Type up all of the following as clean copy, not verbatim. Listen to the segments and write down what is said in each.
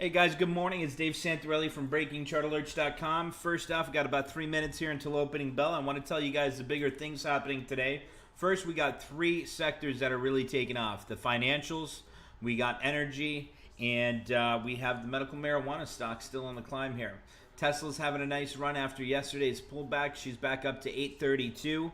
Hey guys, good morning. It's Dave Santarelli from BreakingChartAlerts.com. First off, we got about 3 minutes here until opening bell. I want to tell you guys the bigger things happening today. First, we got three sectors that are really taking off. The financials, we got energy, and we have the medical marijuana stock still on the climb here. Tesla's having a nice run after yesterday's pullback. She's back up to 832.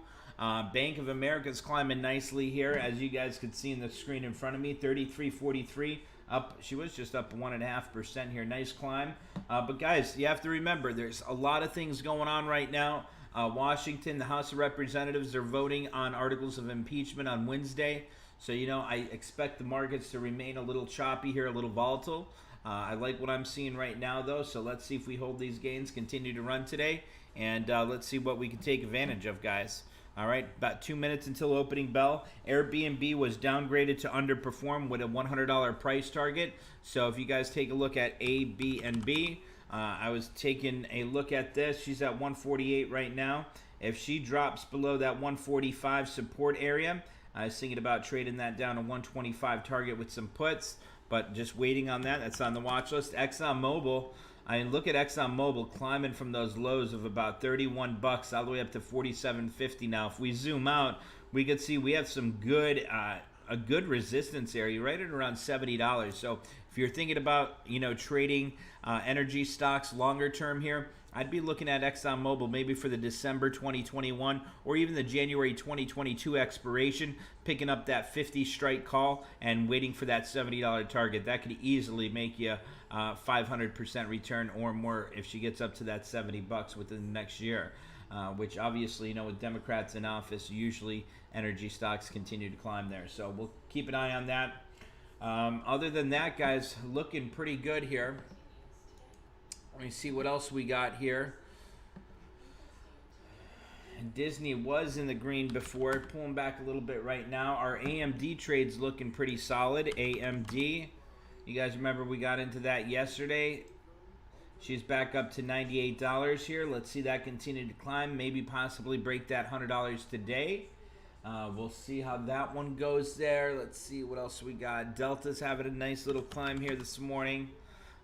Bank of America's climbing nicely here, as you guys could see in the screen in front of me, 33.43. Up, she was just up 1.5% here. Nice climb. But guys, you have to remember, there's a lot of things going on right now. Washington, the House of Representatives, they're voting on articles of impeachment on Wednesday. So, you know, I expect the markets to remain a little choppy here, a little volatile. I like what I'm seeing right now, though. So let's see if we hold these gains, continue to run today. And let's see what we can take advantage of, guys. All right, about 2 minutes until opening bell. Airbnb was downgraded to underperform with a $100 price target. So if you guys take a look at ABNB, I was taking a look at this. She's at 148 right now. If she drops below that 145 support area, I was thinking about trading that down to 125 target with some puts, but just waiting on that. That's on the watch list. ExxonMobil. I mean, look at ExxonMobil climbing from those lows of about 31 bucks all the way up to 47.50 now. If we zoom out, we could see we have some good, a good resistance area right at around $70. So if you're thinking about, you know, trading energy stocks longer term here, I'd be looking at ExxonMobil maybe for the December 2021 or even the January 2022 expiration, picking up that 50 strike call and waiting for that $70 target. That could easily make you 500% return or more if she gets up to that 70 bucks within the next year, which obviously, you know, with Democrats in office, usually energy stocks continue to climb there. So we'll keep an eye on that. Other than that, guys, looking pretty good here. Let me see what else we got here. Disney was in the green before, pulling back a little bit right now. Our AMD trade's looking pretty solid. AMD, you guys remember we got into that yesterday. She's back up to $98 here. Let's see that continue to climb. Maybe possibly break that $100 today. We'll see how that one goes there. Let's see what else we got. Delta's having a nice little climb here this morning.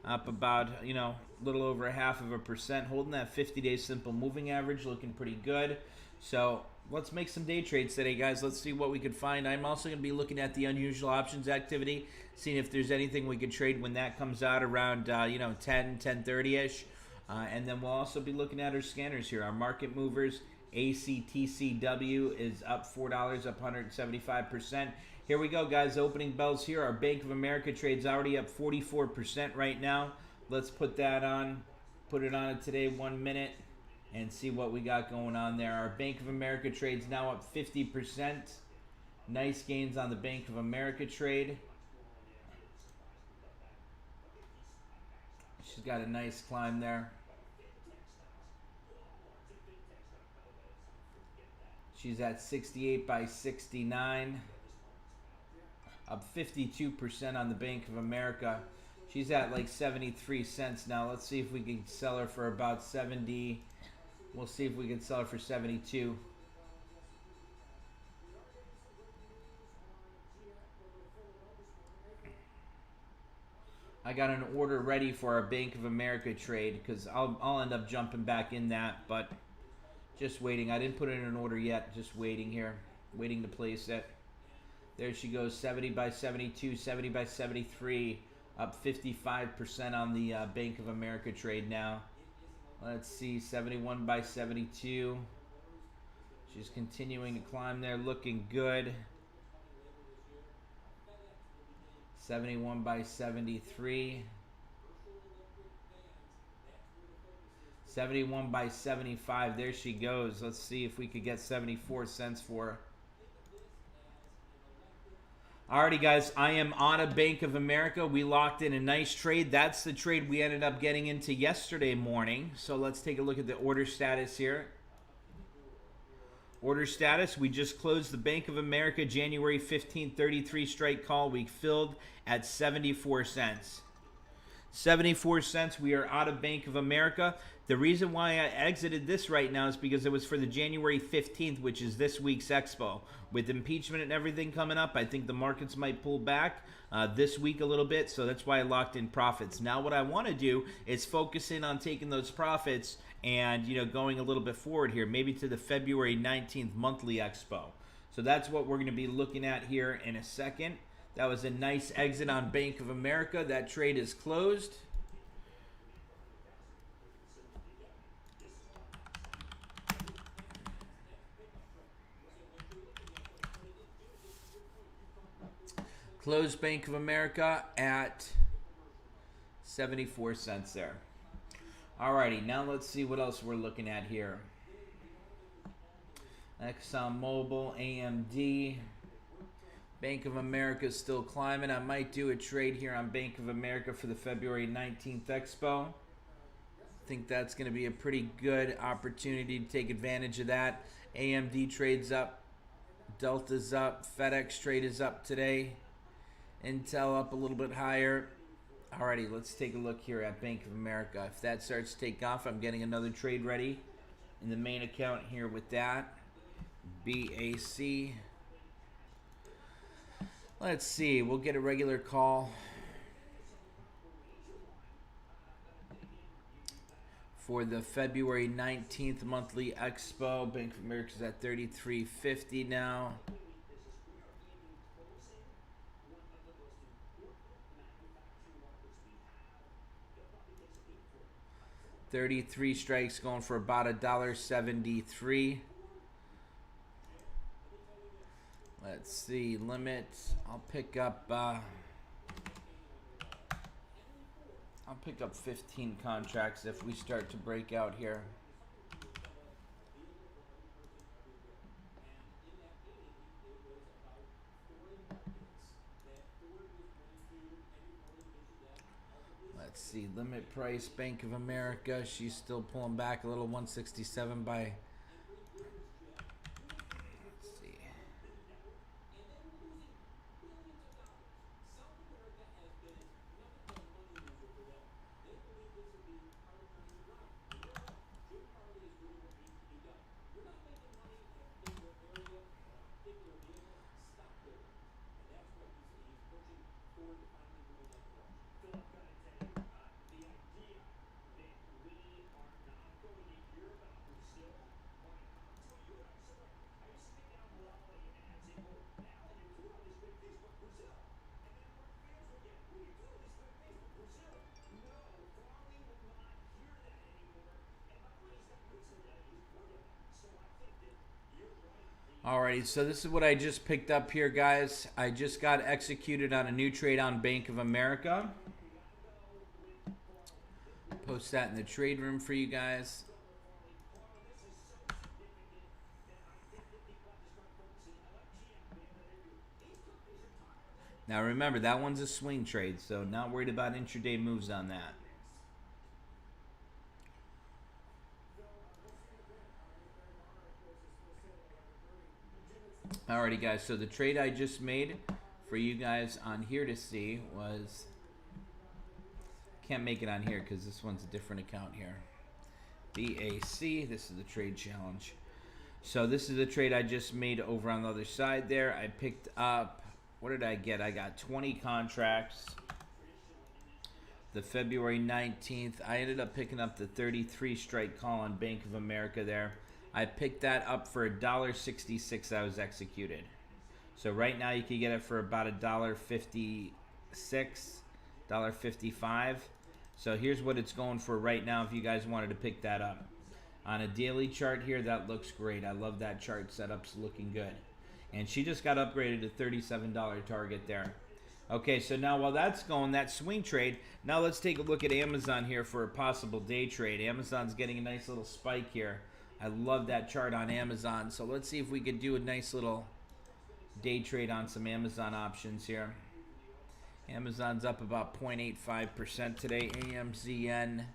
Up about, you know, a little over 0.5%, holding that 50-day simple moving average, looking pretty good. So let's make some day trades today, guys. Let's see what we could find. I'm also going to be looking at the unusual options activity, seeing if there's anything we could trade when that comes out around, you know, 10:30-ish. And then we'll also be looking at our scanners here, our market movers. ACTCW is up $4, up 175%. Here we go, guys. Opening bells here. Our Bank of America trade's already up 44% right now. Let's put that on. Put it on it today, 1 minute, and see what we got going on there. Our Bank of America trade's now up 50%. Nice gains on the Bank of America trade. She's got a nice climb there. She's at 68 by 69. Up 52% on the Bank of America. She's at like 73 cents now. Let's see if we can sell her for about 70. We'll see if we can sell her for 72. I got an order ready for our Bank of America trade because I'll end up jumping back in that, but just waiting. I didn't put in an order yet. Just waiting here. Waiting to place it. There she goes, 70 by 72, 70 by 73, up 55% on the Bank of America trade now. Let's see, 71 by 72. She's continuing to climb there, looking good. 71 by 73. 71 by 75, there she goes. Let's see if we could get 74 cents for her. Alrighty, guys, I am on a Bank of America. We locked in a nice trade. That's the trade we ended up getting into yesterday morning. So let's take a look at the order status here. Order status, we just closed the Bank of America January 15th 33 strike call. We filled at 74 cents. 74 cents. We are out of Bank of America. The reason why I exited this right now is because it was for the January 15th, which is this week's expo. With impeachment and everything coming up, I think the markets might pull back this week a little bit, so that's why I locked in profits. Now what I want to do is focus in on taking those profits and, you know, going a little bit forward here, maybe to the February 19th monthly expo. So that's what we're going to be looking at here in a second. That was a nice exit on Bank of America. That trade is closed. Closed Bank of America at 74 cents there. Alrighty, now let's see what else we're looking at here. XOM Mobil, AMD. Bank of America is still climbing. I might do a trade here on Bank of America for the February 19th Expo. I think that's going to be a pretty good opportunity to take advantage of that. AMD trades up. Delta's up. FedEx trade is up today. Intel up a little bit higher. Alrighty, let's take a look here at Bank of America. If that starts to take off, I'm getting another trade ready in the main account here with that. BAC. Let's see, we'll get a regular call for the February 19th monthly expo. Bank of America's at 33.50 now. $33 strikes going for about $1.73. Let's see, limits. I'll pick up 15 contracts if we start to break out here. Let's see, limit price, Bank of America. She's still pulling back a little, 167 by. Let's see. Alrighty, so this is what I just picked up here, guys. I just got executed on a new trade on Bank of America. Post that in the trade room for you guys. Now remember, that one's a swing trade, so not worried about intraday moves on that. Alrighty, guys, so the trade I just made for you guys on here to see was, can't make it on here because this one's a different account here. BAC, this is the trade challenge. So this is the trade I just made over on the other side there. I picked up, what did I get? I got 20 contracts. The February 19th, I ended up picking up the 33 strike call on Bank of America there. I picked that up for $1.66 that was executed. So right now you can get it for about $1.56, $1.55. So here's what it's going for right now if you guys wanted to pick that up. On a daily chart here, that looks great. I love that chart setup's looking good. And she just got upgraded to $37 target there. Okay, so now while that's going, that swing trade, now let's take a look at Amazon here for a possible day trade. Amazon's getting a nice little spike here. I love that chart on Amazon. So let's see if we could do a nice little day trade on some Amazon options here. Amazon's up about 0.85% today. AMZN.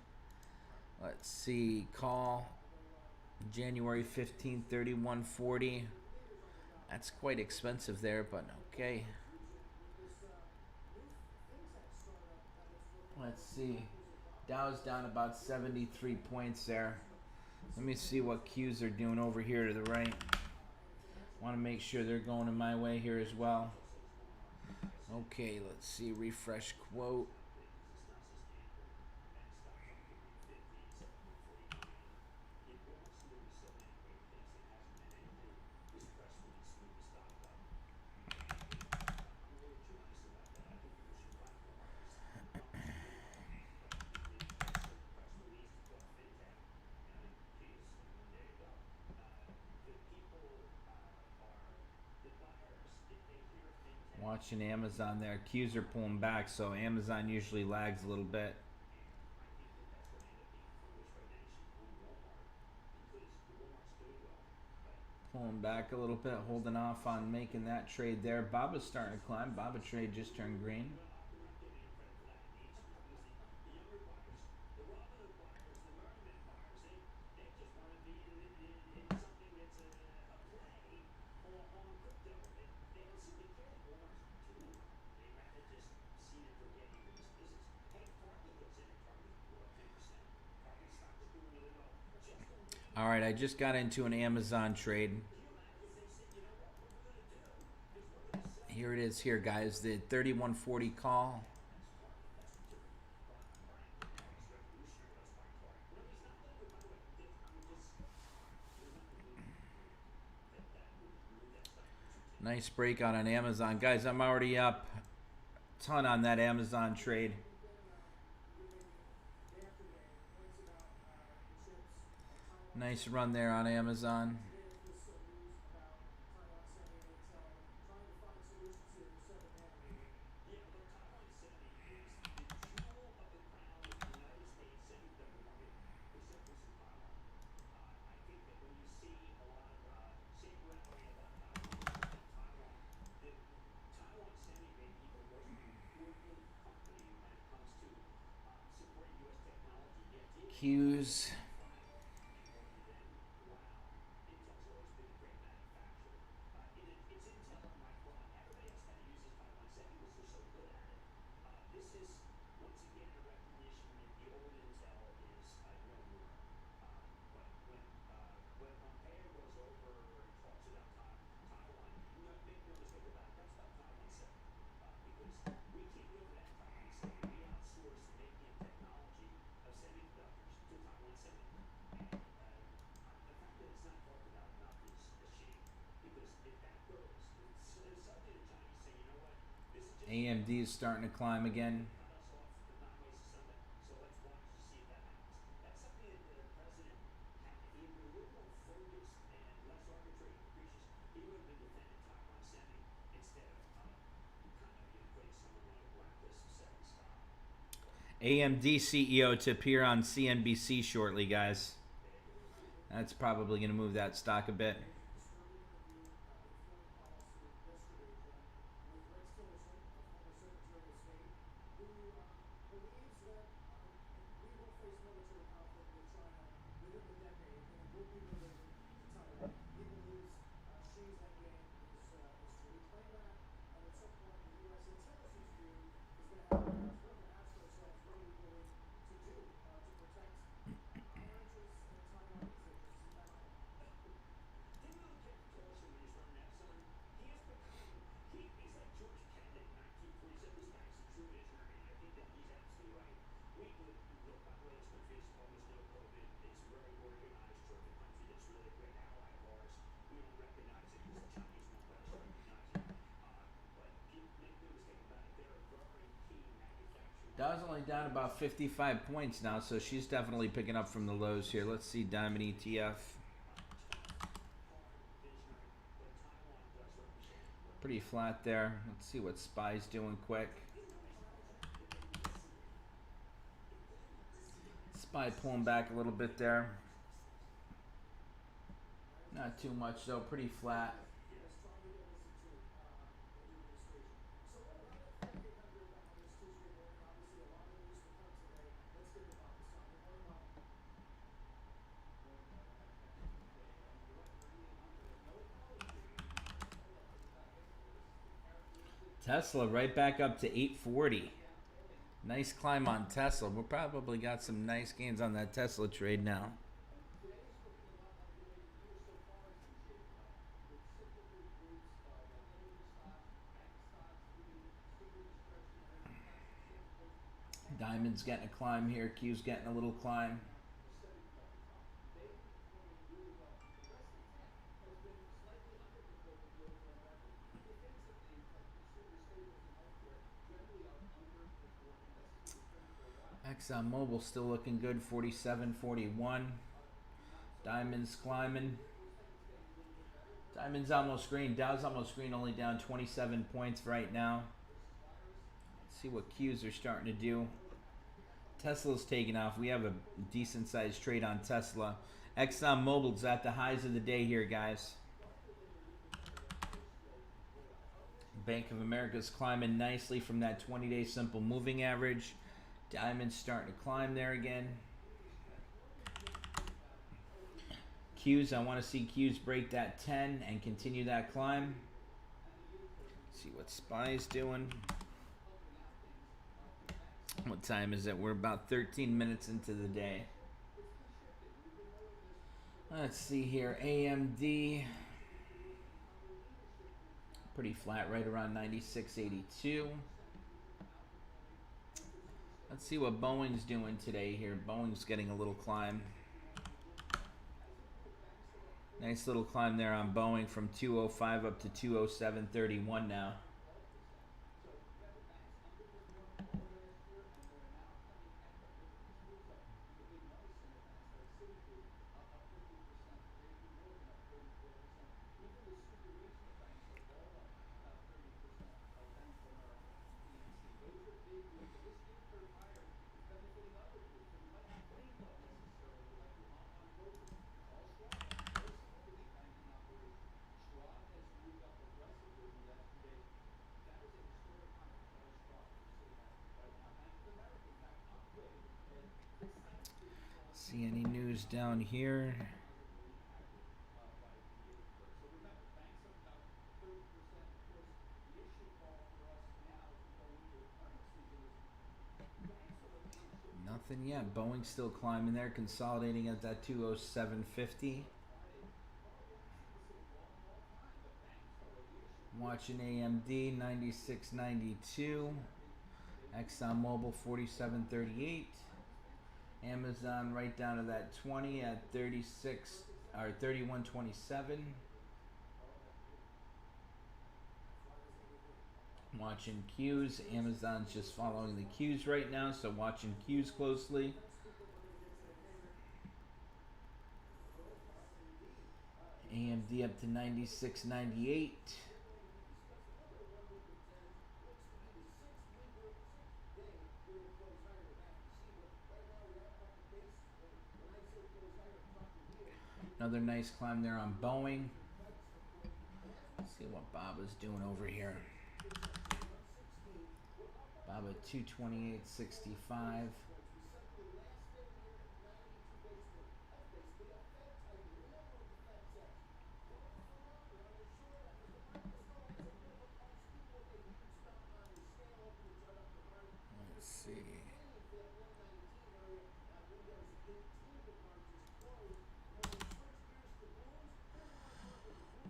Let's see. Call. January 15th, 31.40. That's quite expensive there, but okay. Let's see. Dow's down about 73 points there. Let me see what Qs are doing over here to the right. Want to make sure they're going in my way here as well. Okay, let's see. Refresh quote. Watching Amazon there. Qs are pulling back, so Amazon usually lags a little bit. Pulling back a little bit, holding off on making that trade there. Baba's starting to climb. Baba trade just turned green. All right, I just got into an Amazon trade. Here it is here, guys. The 3140 call. Nice breakout on Amazon. Guys, I'm already up a ton on that Amazon trade. Nice run there on Amazon. Qs. AMD is starting to climb again. AMD CEO to appear on CNBC shortly, guys. That's probably going to move that stock a bit. Dow's only down about 55 points now, so she's definitely picking up from the lows here. Let's see Diamond ETF. Pretty flat there. Let's see what SPY's doing quick. SPY pulling back a little bit there. Not too much though, pretty flat. Tesla right back up to 840. Nice climb on Tesla. We'll probably got some nice gains on that Tesla trade now. Diamond's getting a climb here. Q's getting a little climb. XOM Mobile still looking good, 47.41. Diamond's climbing. Diamond's almost green. Dow's almost green, only down 27 points right now. Let's see what Qs are starting to do. Tesla's taking off. We have a decent sized trade on Tesla. XOM Mobile's at the highs of the day here, guys. Bank of America's climbing nicely from that 20-day simple moving average. Diamond's starting to climb there again. Qs, I want to see Qs break that 10 and continue that climb. See what SPY's doing. What time is it? We're about 13 minutes into the day. Let's see here. AMD. Pretty flat, right around 96.82. Let's see what Boeing's doing today here. Boeing's getting a little climb. Nice little climb there on Boeing from 205 up to 207.31 now. See any news down here? Nothing yet. Boeing's still climbing there, consolidating at that 207.50. Watching AMD 96.92. ExxonMobil 47.38. Amazon right down to that 20 at 36 or 31.27. Watching Qs. Amazon's just following the Qs right now, so watching Qs closely. AMD up to 96.98. Another nice climb there on Boeing. Let's see what Bob is doing over here. Bob at 228.65. Let's see.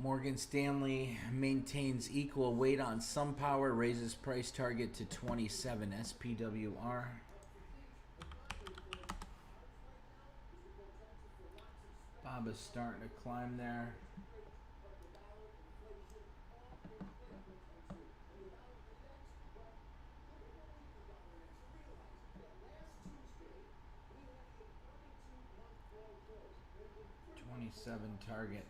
Morgan Stanley maintains equal weight on SunPower, raises price target to 27 SPWR. Bob is starting to climb there. $27 target.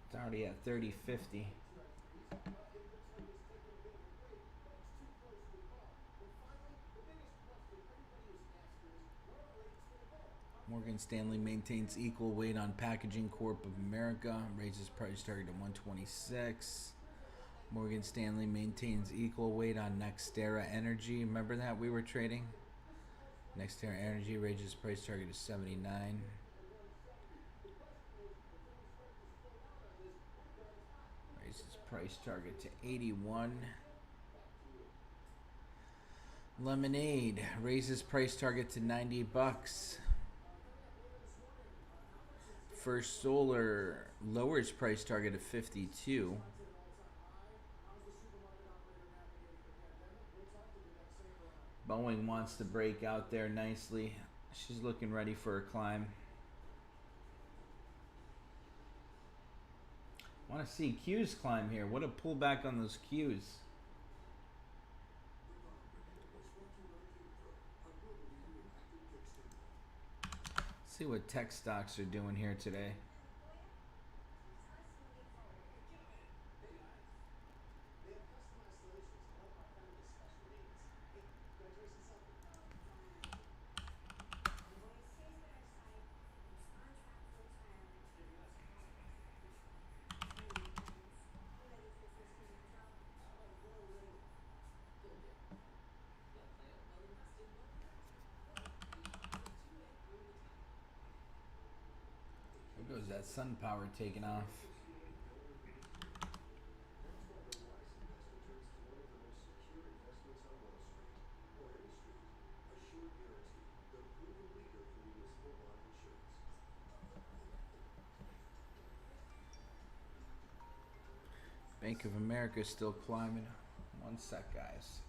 It's already at 30.50. Morgan Stanley maintains equal weight on Packaging Corp of America, raises price target to 126. Morgan Stanley maintains equal weight on NextEra Energy. Remember that we were trading? NextEra Energy raises price target to 79. Raises price target to 81. Lemonade raises price target to 90 bucks. First Solar lowers price target to 52. Boeing wants to break out there nicely. She's looking ready for a climb. Want to see Q's climb here. What a pullback on those Q's. See what tech stocks are doing here today. There goes that SunPower taking off. Bank of America is still climbing. One sec, guys.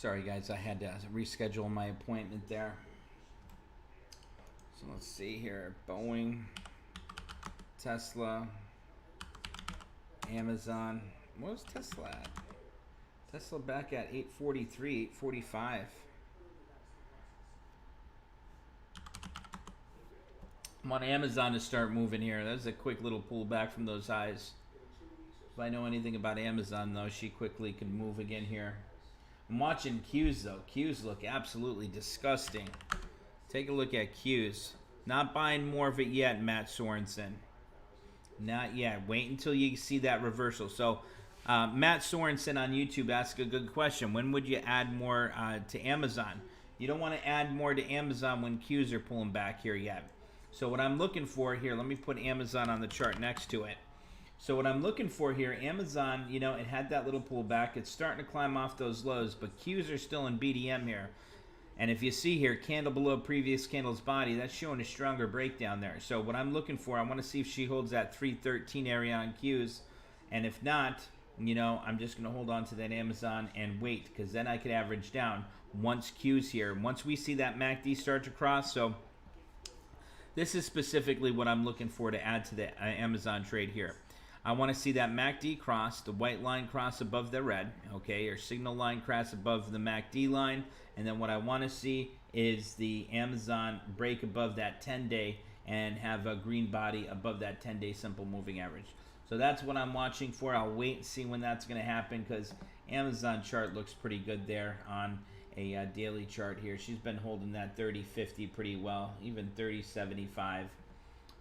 Sorry guys, I had to reschedule my appointment there. So let's see here. Boeing, Tesla, Amazon. What was Tesla at? Tesla back at 843, 845. I want Amazon to start moving here. That's a quick little pullback from those highs. If I know anything about Amazon, though, she quickly can move again here. I'm watching Qs, though. Qs look absolutely disgusting. Take a look at Qs. Not buying more of it yet, Matt Sorensen. Not yet. Wait until you see that reversal. So, Matt Sorensen on YouTube asked a good question. When would you add more to Amazon? You don't want to add more to Amazon when Qs are pulling back here yet. So what I'm looking for here, let me put Amazon on the chart next to it. So what I'm looking for here, Amazon, you know, it had that little pullback. It's starting to climb off those lows, but Qs are still in BDM here. And if you see here, candle below previous candle's body, that's showing a stronger breakdown there. So what I'm looking for, I want to see if she holds that 313 area on Qs. And if not, you know, I'm just going to hold on to that Amazon and wait, because then I could average down once Qs here. Once we see that MACD start to cross, so this is specifically what I'm looking for to add to the Amazon trade here. I want to see that MACD cross, the white line cross above the red, okay, or signal line cross above the MACD line. And then what I want to see is the Amazon break above that 10-day and have a green body above that 10-day simple moving average. So that's what I'm watching for. I'll wait and see when that's going to happen, because Amazon chart looks pretty good there on a daily chart here. She's been holding that 30.50 pretty well, even 30.75.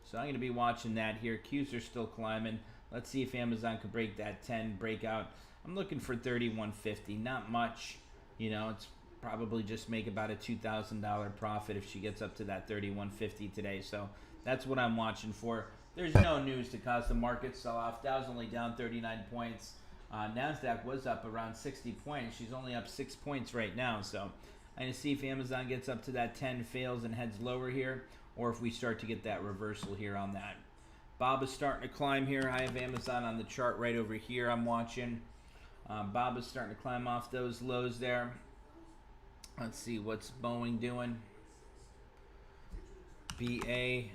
So I'm going to be watching that here. Qs are still climbing. Let's see if Amazon could break that 10 breakout. I'm looking for 31.50. Not much. You know, it's probably just make about a $2,000 profit if she gets up to that 31.50 today. So that's what I'm watching for. There's no news to cause the market sell off. Dow's only down 39 points. NASDAQ was up around 60 points. She's only up 6 points right now. So I'm going to see if Amazon gets up to that 10, fails, and heads lower here, or if we start to get that reversal here on that. Bob is starting to climb here. I have Amazon on the chart right over here. I'm watching. Bob is starting to climb off those lows there. Let's see what's Boeing doing. BA.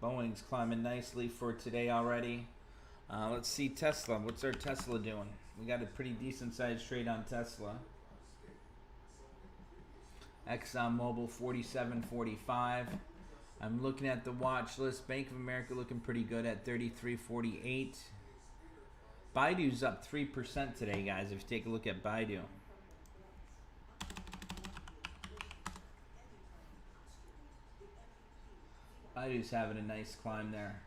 Boeing's climbing nicely for today already. Let's see Tesla. What's our Tesla doing? We got a pretty decent sized trade on Tesla. XOM Mobil 47.45. I'm looking at the watch list. Bank of America looking pretty good at 33.48. Baidu's up 3% today, guys, if you take a look at Baidu. Baidu's having a nice climb there.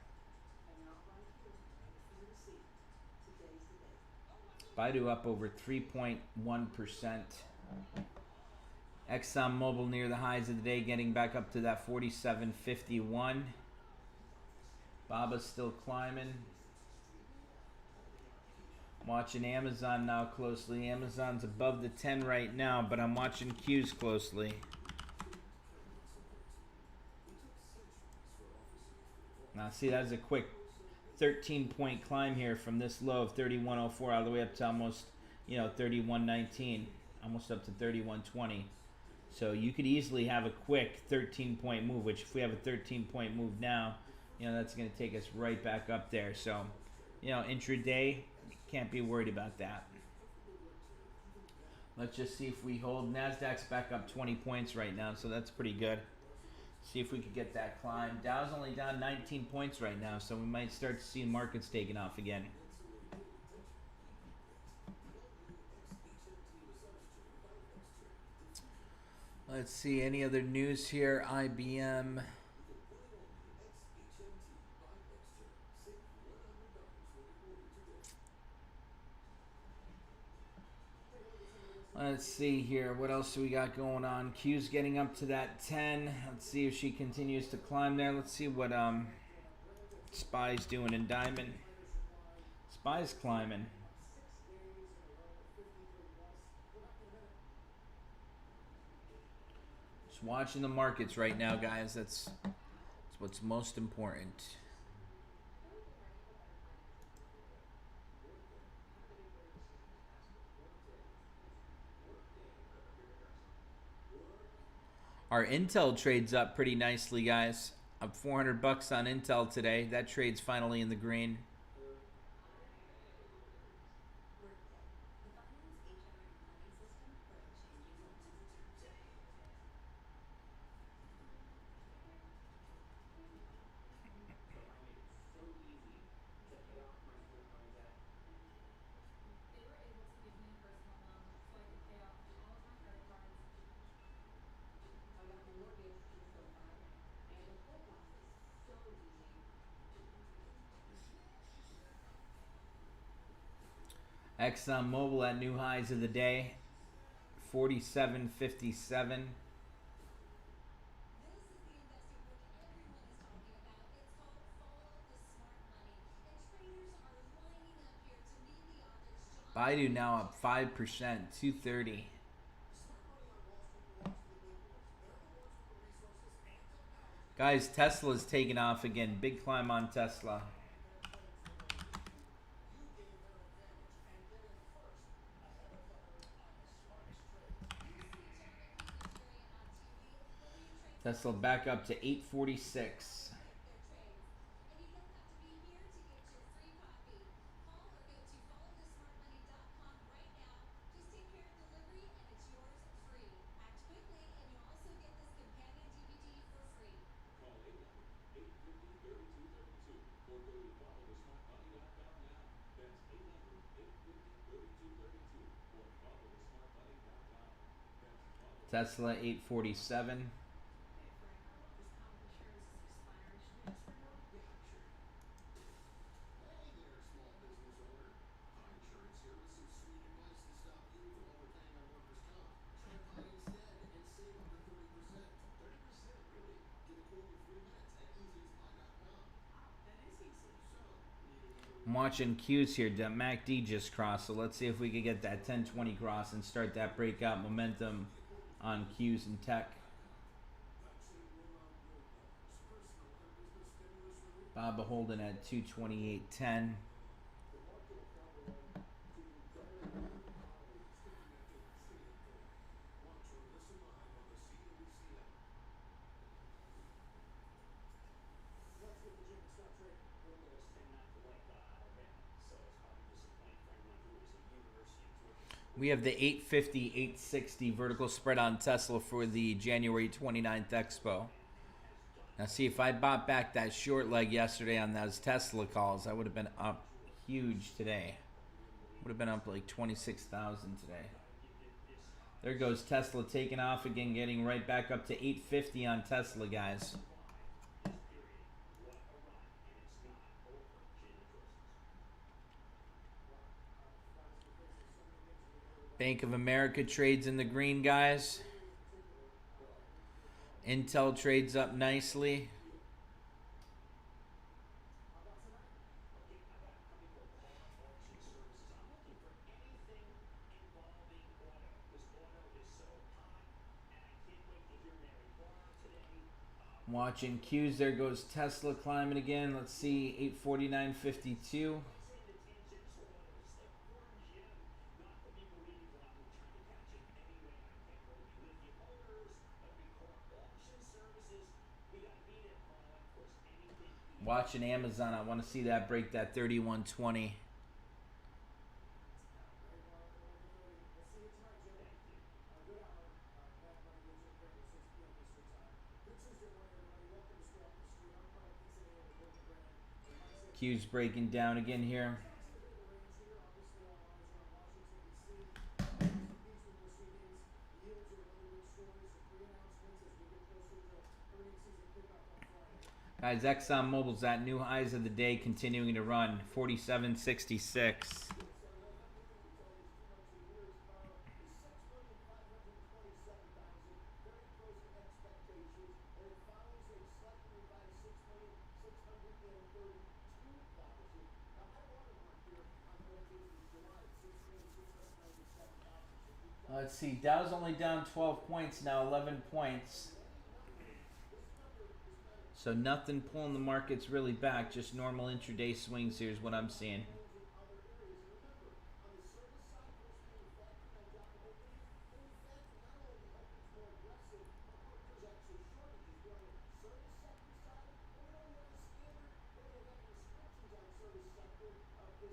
Baidu up over 3.1%. Exxon Mobil near the highs of the day, getting back up to that 47.51. Baba's still climbing. Watching Amazon now closely. Amazon's above the 10 right now, but I'm watching Qs closely. Now see, that's a quick 13-point climb here from this low of 31.04 all the way up to almost, you know, 31.19, almost up to 31.20. So you could easily have a quick 13-point move, which if we have a 13-point move now, you know, that's going to take us right back up there. So, you know, intraday, can't be worried about that. Let's just see if we hold. NASDAQ's back up 20 points right now, so that's pretty good. See if we could get that climb. Dow's only down 19 points right now, so we might start to see markets taking off again. Let's see, any other news here? IBM. Let's see here. What else do we got going on? Q's getting up to that 10. Let's see if she continues to climb there. Let's see what SPY's doing in Diamond. SPY's climbing. Just watching the markets right now, guys. That's what's most important. Our Intel trades up pretty nicely, guys. Up 400 bucks on Intel today. That trade's finally in the green. XOM Mobile at new highs of the day, 47.57. Baidu now up 5%, 230. Guys, Tesla's taking off again. Big climb on Tesla. Tesla back up to 846. Tesla 847. I'm watching Q's here. The MACD just crossed, so let's see if we can get that 1020 cross and start that breakout momentum on Q's and tech. Bob holding at 228.10. We have the 850, 860 vertical spread on Tesla for the January 29th Expo. Now see, if I bought back that short leg yesterday on those Tesla calls, I would have been up huge today. Would have been up like 26,000 today. There goes Tesla taking off again, getting right back up to 850 on Tesla, guys. Bank of America trades in the green, guys. Intel trades up nicely. Watching Q's, there goes Tesla climbing again. Let's see, 849.52. Watching Amazon, I want to see that break that 31.20. Q's breaking down again here. Guys, Exxon Mobil's at new highs of the day, continuing to run, 47.66. Let's see, Dow's only down 12 points now, 11 points. So nothing pulling the markets really back, just normal intraday swings here is what I'm seeing.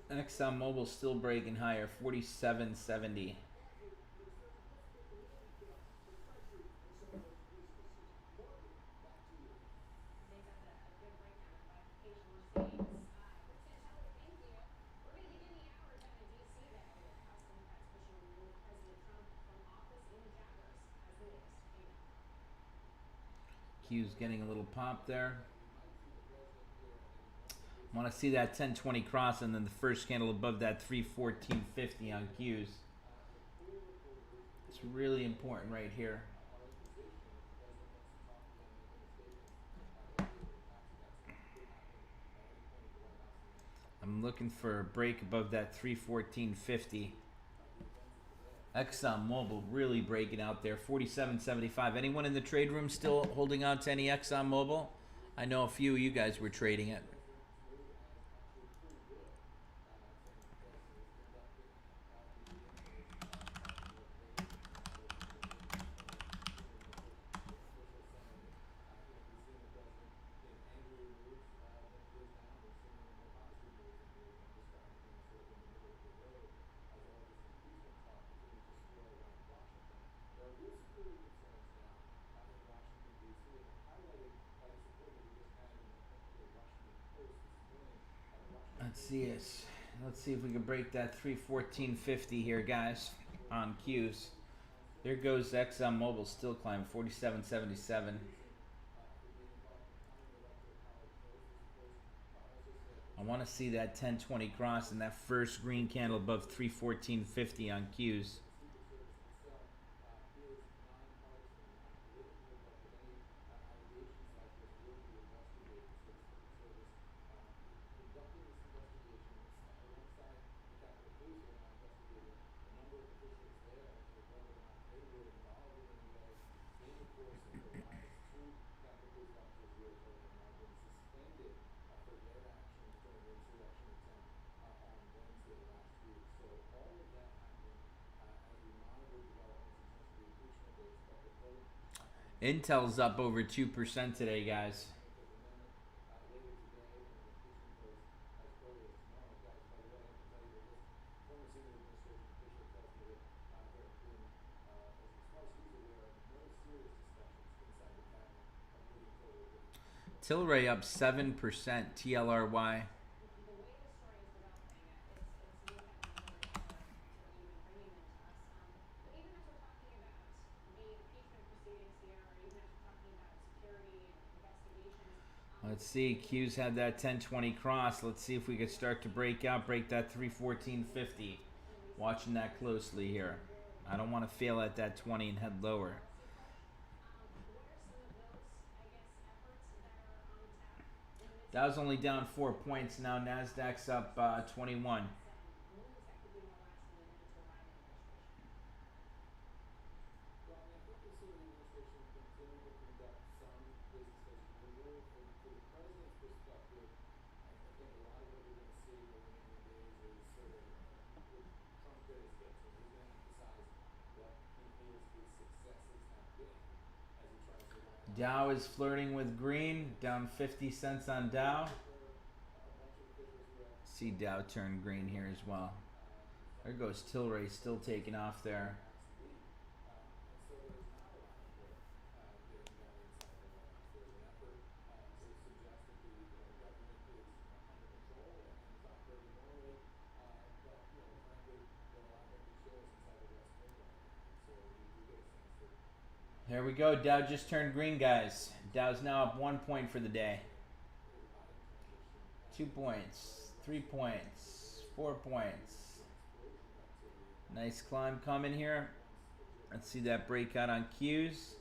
XOM Mobile still breaking higher, 47.70. Q's getting a little pop there. Want to see that 1020 cross and then the first candle above that 314.50 on Q's. It's really important right here. I'm looking for a break above that 314.50. XOM Mobile really breaking out there, 47.75. Anyone in the trade room still holding on to any XOM Mobile? I know a few of you guys were trading it. Let's see it. Let's see if we can break that 314.50 here, guys, on Q's. There goes XOM Mobile, still climbing, 47.77. I want to see that 1020 cross and that first green candle above 314.50 on Q's. Intel's up over 2% today, guys. Tilray up 7%, TLRY. Let's see, Q's had that 1020 cross. Let's see if we can start to break out, break that 314.50. Watching that closely here. I don't want to fail at that 20 and head lower. Dow's only down 4 points now. Nasdaq's up 21. Dow is flirting with green, down 50 cents on Dow. See Dow turn green here as well. There goes Tilray, still taking off there. Here we go. Dow just turned green, guys. Dow's now up 1 point for the day. 2 points, 3 points, 4 points. Nice climb coming here. Let's see that breakout on Q's.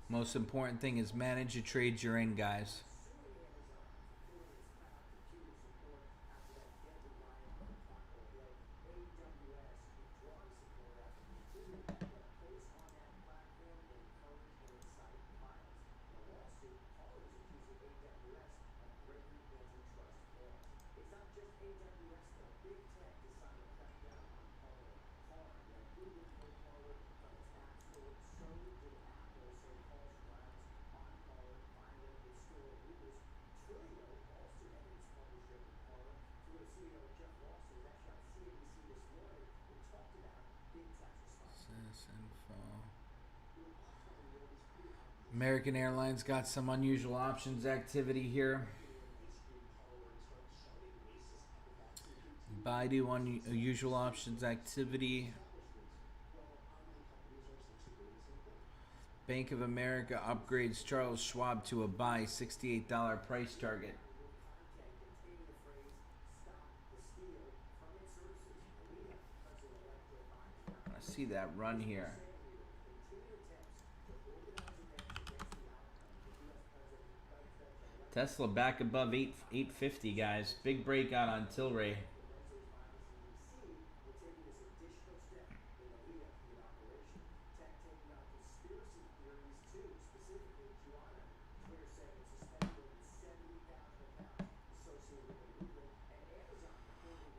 Most important thing is manage the trades you're in, guys. American Airlines got some unusual options activity here. Baidu unusual options activity. Bank of America upgrades Charles Schwab to a buy, $68 price target. I see that run here. Tesla back above 850, guys. Big breakout on Tilray.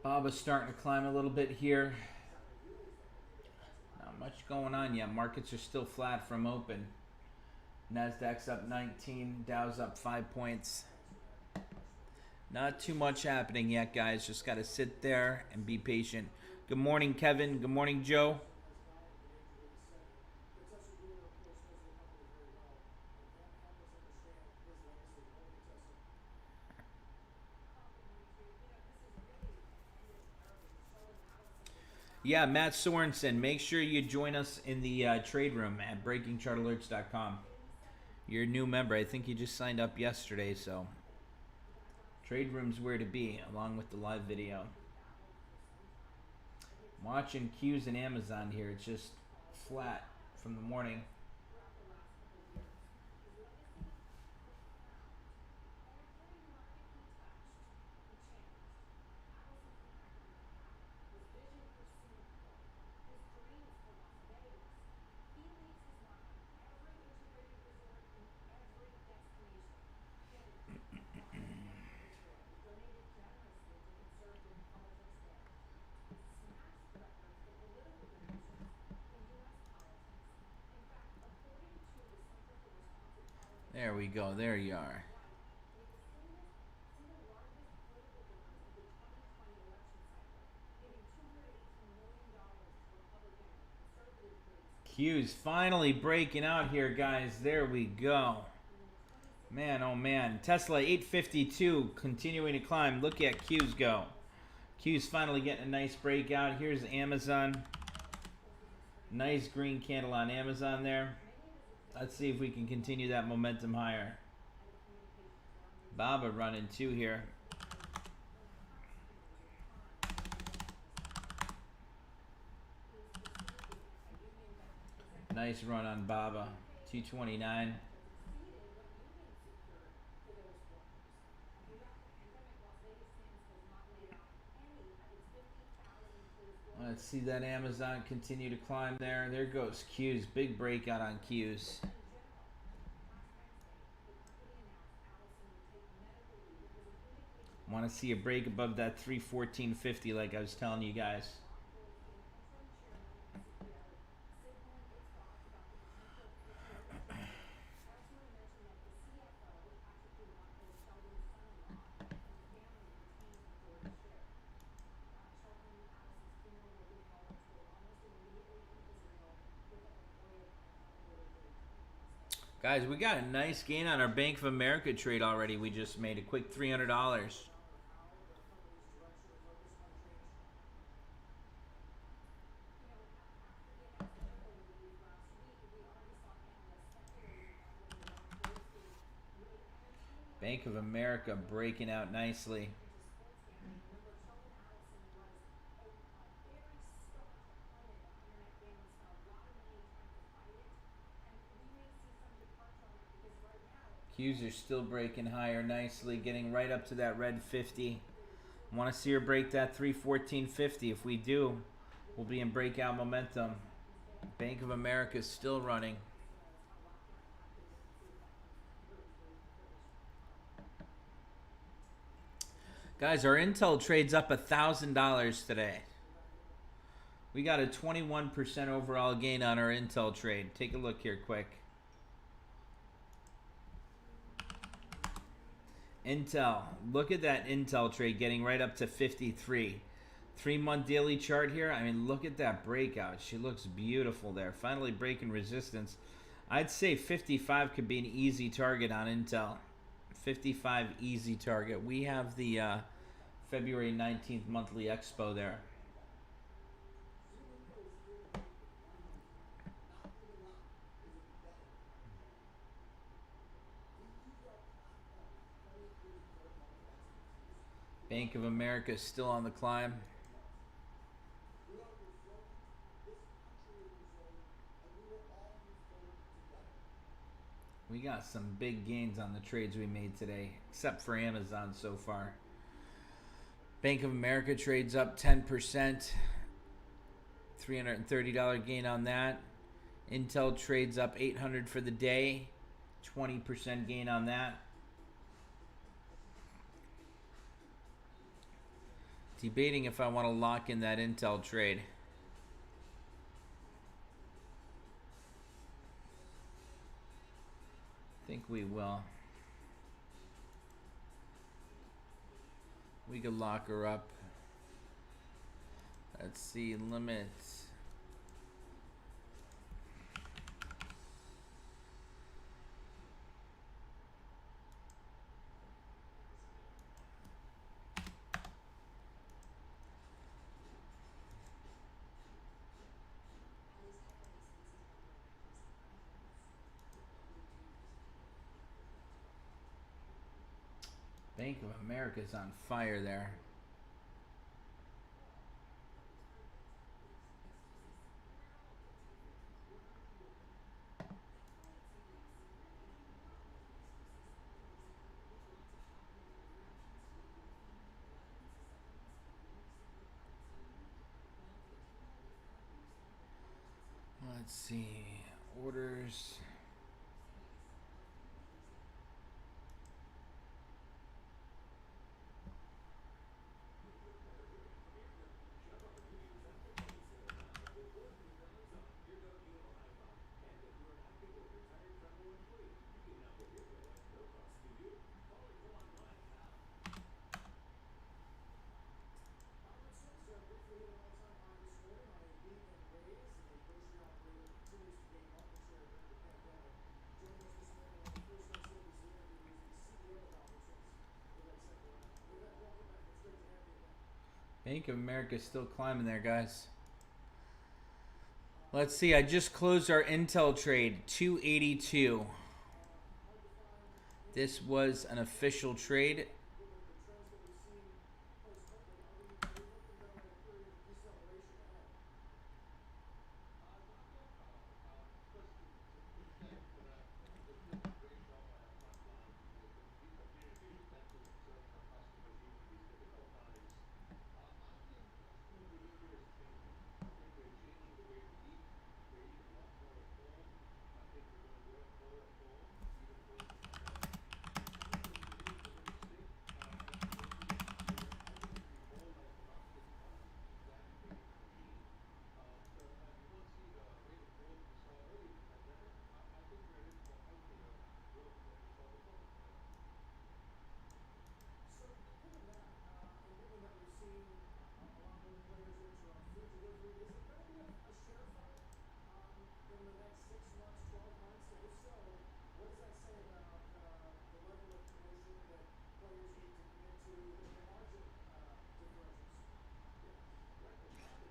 Baba's starting to climb a little bit here. Not much going on yet. Markets are still flat from open. Nasdaq's up 19, Dow's up 5 points. Not too much happening yet, guys. Just got to sit there and be patient. Good morning, Kevin. Good morning, Joe. Yeah, Matt Sorensen. Make sure you join us in the trade room at breakingchartalerts.com. You're a new member. I think you just signed up yesterday, so trade room's where to be, along with the live video. I'm watching Q's and Amazon here. It's just flat from the morning. There we go. There you are. Q's finally breaking out here, guys. There we go. Man, oh man. Tesla 852 continuing to climb. Look at Q's go. Q's finally getting a nice breakout. Here's Amazon. Nice green candle on Amazon there. Let's see if we can continue that momentum higher. Baba running two here. Nice run on Baba. 229. Let's see that Amazon continue to climb there. There goes Q's. Big breakout on Q's. Want to see a break above that 314.50 like I was telling you guys. Guys, we got a nice gain on our Bank of America trade already. We just made a quick $300. Bank of America breaking out nicely. Q's are still breaking higher nicely, getting right up to that red 50. Want to see her break that 314.50. If we do, we'll be in breakout momentum. Bank of America is still running. Guys, our Intel trade's up $1,000 today. We got a 21% overall gain on our Intel trade. Take a look here quick. Intel, look at that Intel trade getting right up to 53. 3-month daily chart here. I mean, look at that breakout. She looks beautiful there. Finally breaking resistance. I'd say 55 could be an easy target on Intel. 55 easy target. We have the February 19th monthly expo there. Bank of America is still on the climb. We got some big gains on the trades we made today, except for Amazon so far. Bank of America trades up 10%. $330 gain on that. Intel trades up $800 for the day. 20% gain on that. Debating if I want to lock in that Intel trade. I think we will. We could lock her up. Let's see, limits. Bank of America's on fire there. Let's see, orders. Bank of America is still climbing there, guys. Let's see, I just closed our Intel trade, 282. This was an official trade.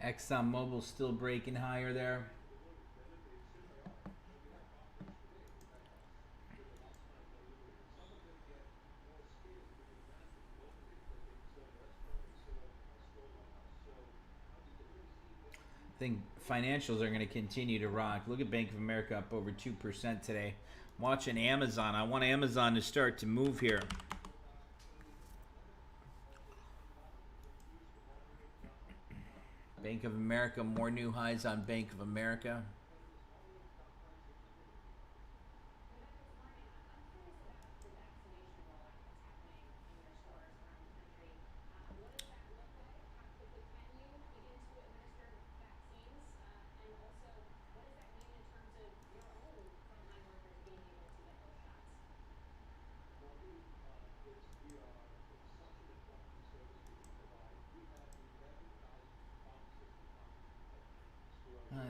XOM Mobile still breaking higher there. I think financials are going to continue to rock. Look at Bank of America up over 2% today. I'm watching Amazon. I want Amazon to start to move here. Bank of America, more new highs on Bank of America.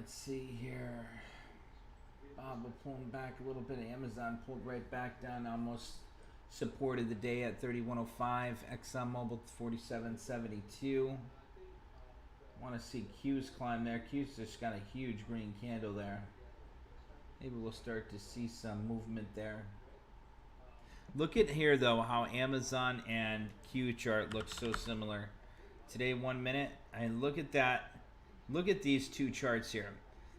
Let's see here. Bob will pulling back a little bit. Amazon pulled right back down, almost supported the day at 3105. XOM Mobile 4772. Want to see Q's climb there. Q's just got a huge green candle there. Maybe we'll start to see some movement there. Look at here though how Amazon and Q chart looks so similar. Today 1 minute, and look at that. Look at these two charts here.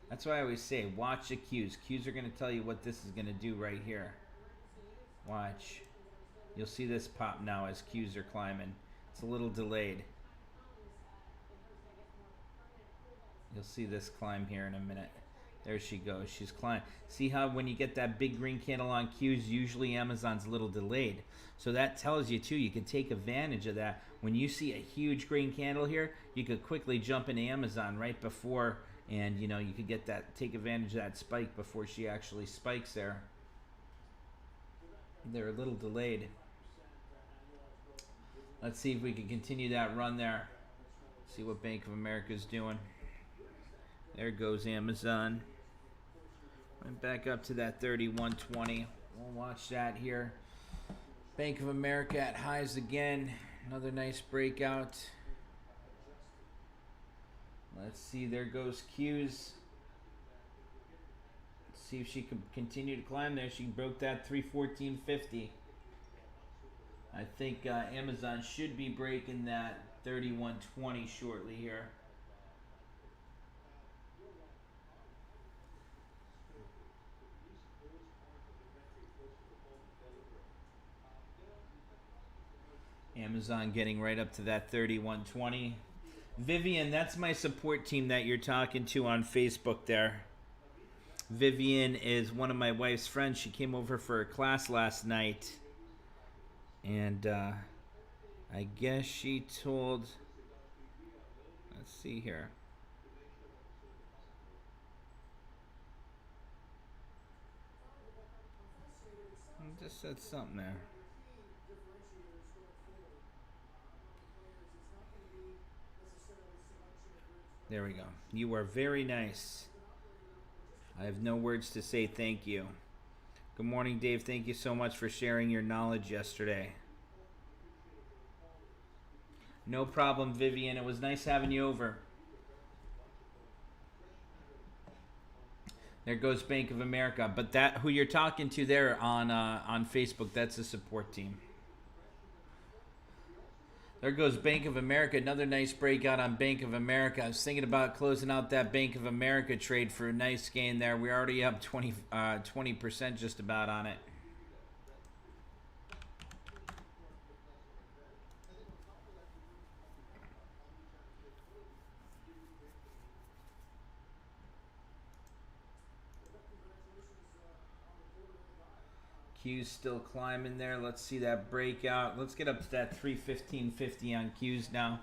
That's why I always say watch the Qs. Qs are going to tell you what this is going to do right here. Watch. You'll see this pop now as Qs are climbing. It's a little delayed. You'll see this climb here in a minute. There she goes. She's climbing. See how when you get that big green candle on Qs, usually Amazon's a little delayed. So that tells you too, you can take advantage of that. When you see a huge green candle here, you could quickly jump into Amazon right before, and you know, you could get that, take advantage of that spike before she actually spikes there. They're a little delayed. Let's see if we can continue that run there. See what Bank of America's doing. There goes Amazon. Went back up to that 3120. We'll watch that here. Bank of America at highs again. Another nice breakout. Let's see. There goes Q's. Let's see if she can continue to climb there. She broke that 314.50. I think Amazon should be breaking that 3120 shortly here. Amazon getting right up to that 3120. Vivian, that's my support team that you're talking to on Facebook there. Vivian is one of my wife's friends. She came over for a class last night. And I guess she told, let's see here. I just said something there. There we go. You are very nice. I have no words to say thank you. Good morning, Dave. Thank you so much for sharing your knowledge yesterday. No problem, Vivian. It was nice having you over. There goes Bank of America. But that who you're talking to there on Facebook, that's the support team. There goes Bank of America. Another nice breakout on Bank of America. I was thinking about closing out that Bank of America trade for a nice gain there. We're already up 20% just about on it. Q's still climbing there. Let's see that breakout. Let's get up to that 315.50 on Q's now.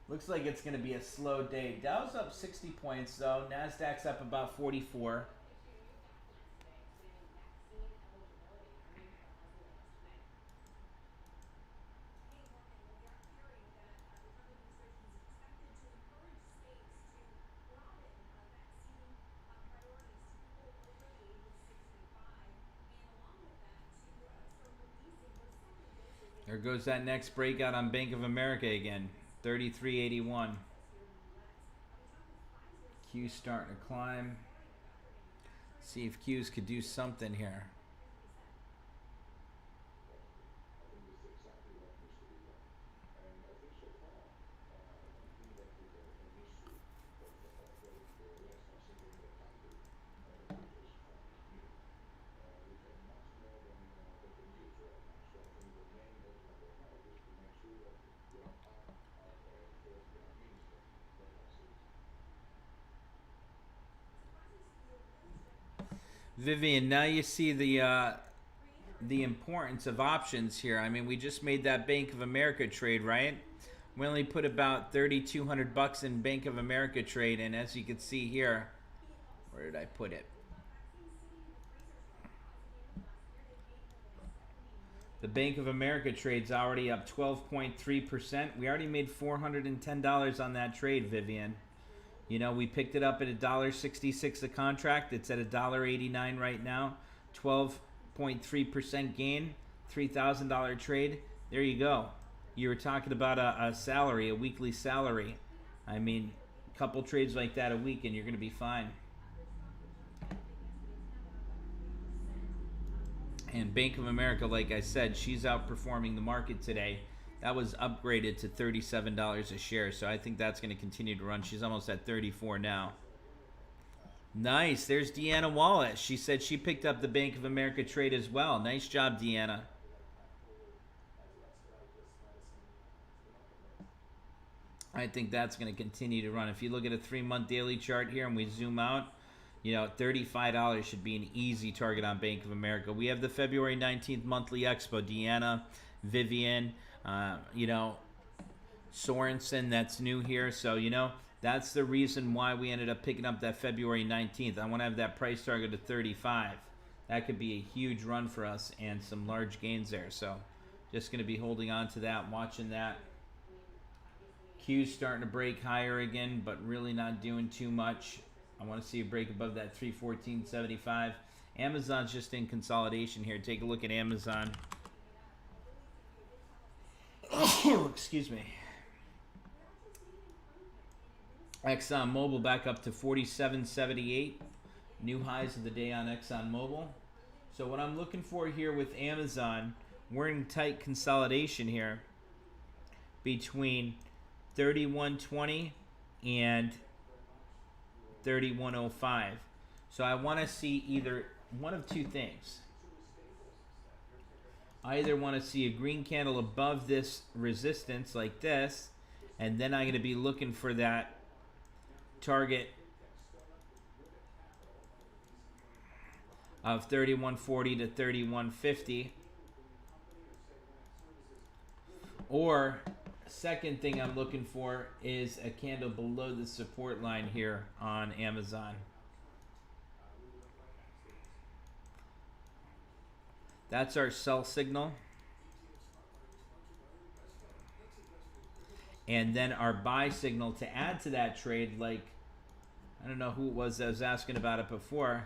Looks like it's going to be a slow day. Dow's up 60 points though. Nasdaq's up about 44. There goes that next breakout on Bank of America again. 33.81. Q's starting to climb. See if Q's could do something here. Vivian, now you see the importance of options here. I mean, we just made that Bank of America trade, right? We only put about 3,200 bucks in Bank of America trade, and as you can see here, where did I put it? The Bank of America trade's already up 12.3%. We already made $410 on that trade, Vivian. You know, we picked it up at $1.66 a contract. It's at $1.89 right now. 12.3% gain, $3,000 trade. There you go. You were talking about a salary, a weekly salary. I mean, a couple trades like that a week and you're going to be fine. And Bank of America, like I said, she's outperforming the market today. That was upgraded to $37 a share, so I think that's going to continue to run. She's almost at 34 now. Nice. There's Deanna Wallace. She said she picked up the Bank of America trade as well. Nice job, Deanna. I think that's going to continue to run. If you look at a 3-month daily chart here and we zoom out, you know, $35 should be an easy target on Bank of America. We have the February 19th monthly expo. Deanna, Vivian, you know, Sorensen, that's new here. So, you know, that's the reason why we ended up picking up that February 19th. I want to have that price target of 35. That could be a huge run for us and some large gains there. So, just going to be holding on to that, watching that. Q's starting to break higher again, but really not doing too much. I want to see a break above that 314.75. Amazon's just in consolidation here. Take a look at Amazon. Excuse me. Exxon Mobil back up to 47.78. New highs of the day on Exxon Mobil. So what I'm looking for here with Amazon, we're in tight consolidation here between 31.20 and 31.05. So I want to see either one of two things. I either want to see a green candle above this resistance like this, and then I'm going to be looking for that target of 31.40 to 31.50. Or second thing I'm looking for is a candle below the support line here on Amazon. That's our sell signal. And then our buy signal to add to that trade, like, I don't know who it was that was asking about it before,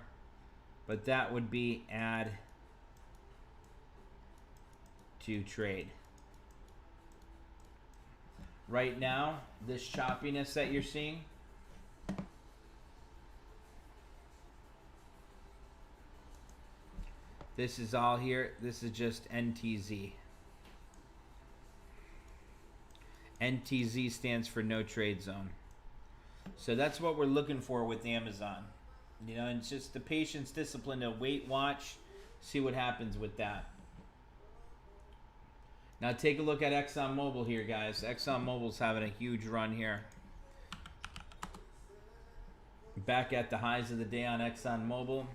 but that would be add to trade. Right now, this choppiness that you're seeing, this is all here. This is just NTZ. NTZ stands for no trade zone. So that's what we're looking for with Amazon. You know, and it's just the patience, discipline to wait, watch, see what happens with that. Now take a look at Exxon Mobil here, guys. Exxon Mobil's having a huge run here. Back at the highs of the day on Exxon Mobil.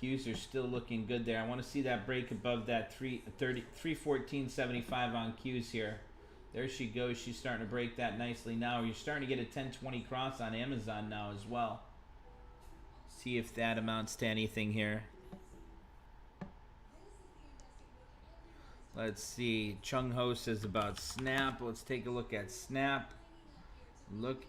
Qs are still looking good there. I want to see that break above that 314.75 on Qs here. There she goes. She's starting to break that nicely now. You're starting to get a 10-20 cross on Amazon now as well. See if that amounts to anything here. Let's see. Chung Ho says about Snap. Let's take a look at Snap. Look.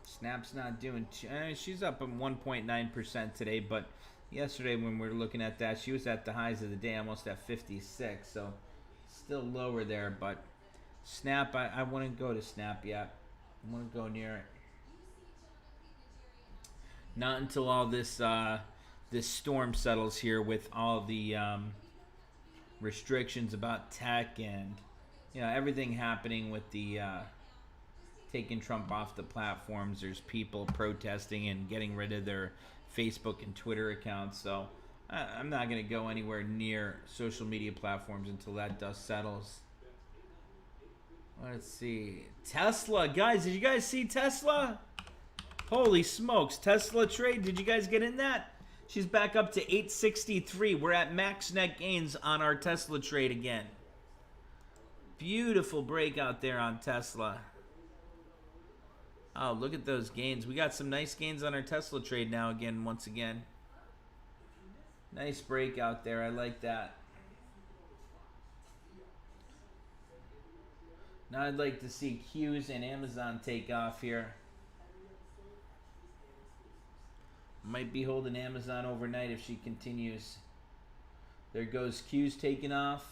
Snap's not doing she's up at 1.9% today, but yesterday when we were looking at that, she was at the highs of the day, almost at 56, so still lower there. But Snap, I wouldn't go to Snap yet. I wouldn't go near it. Not until all this this storm settles here with all the restrictions about tech and, you know, everything happening with the taking Trump off the platforms. There's people protesting and getting rid of their Facebook and Twitter accounts. So I'm not going to go anywhere near social media platforms until that dust settles. Let's see. Tesla. Guys, did you guys see Tesla? Holy smokes. Tesla trade. Did you guys get in that? She's back up to 863. We're at max net gains on our Tesla trade again. Beautiful breakout there on Tesla. Oh, look at those gains. We got some nice gains on our Tesla trade now again, once again. Nice breakout there. I like that. Now I'd like to see Q's and Amazon take off here. Might be holding Amazon overnight if she continues. There goes Q's taking off.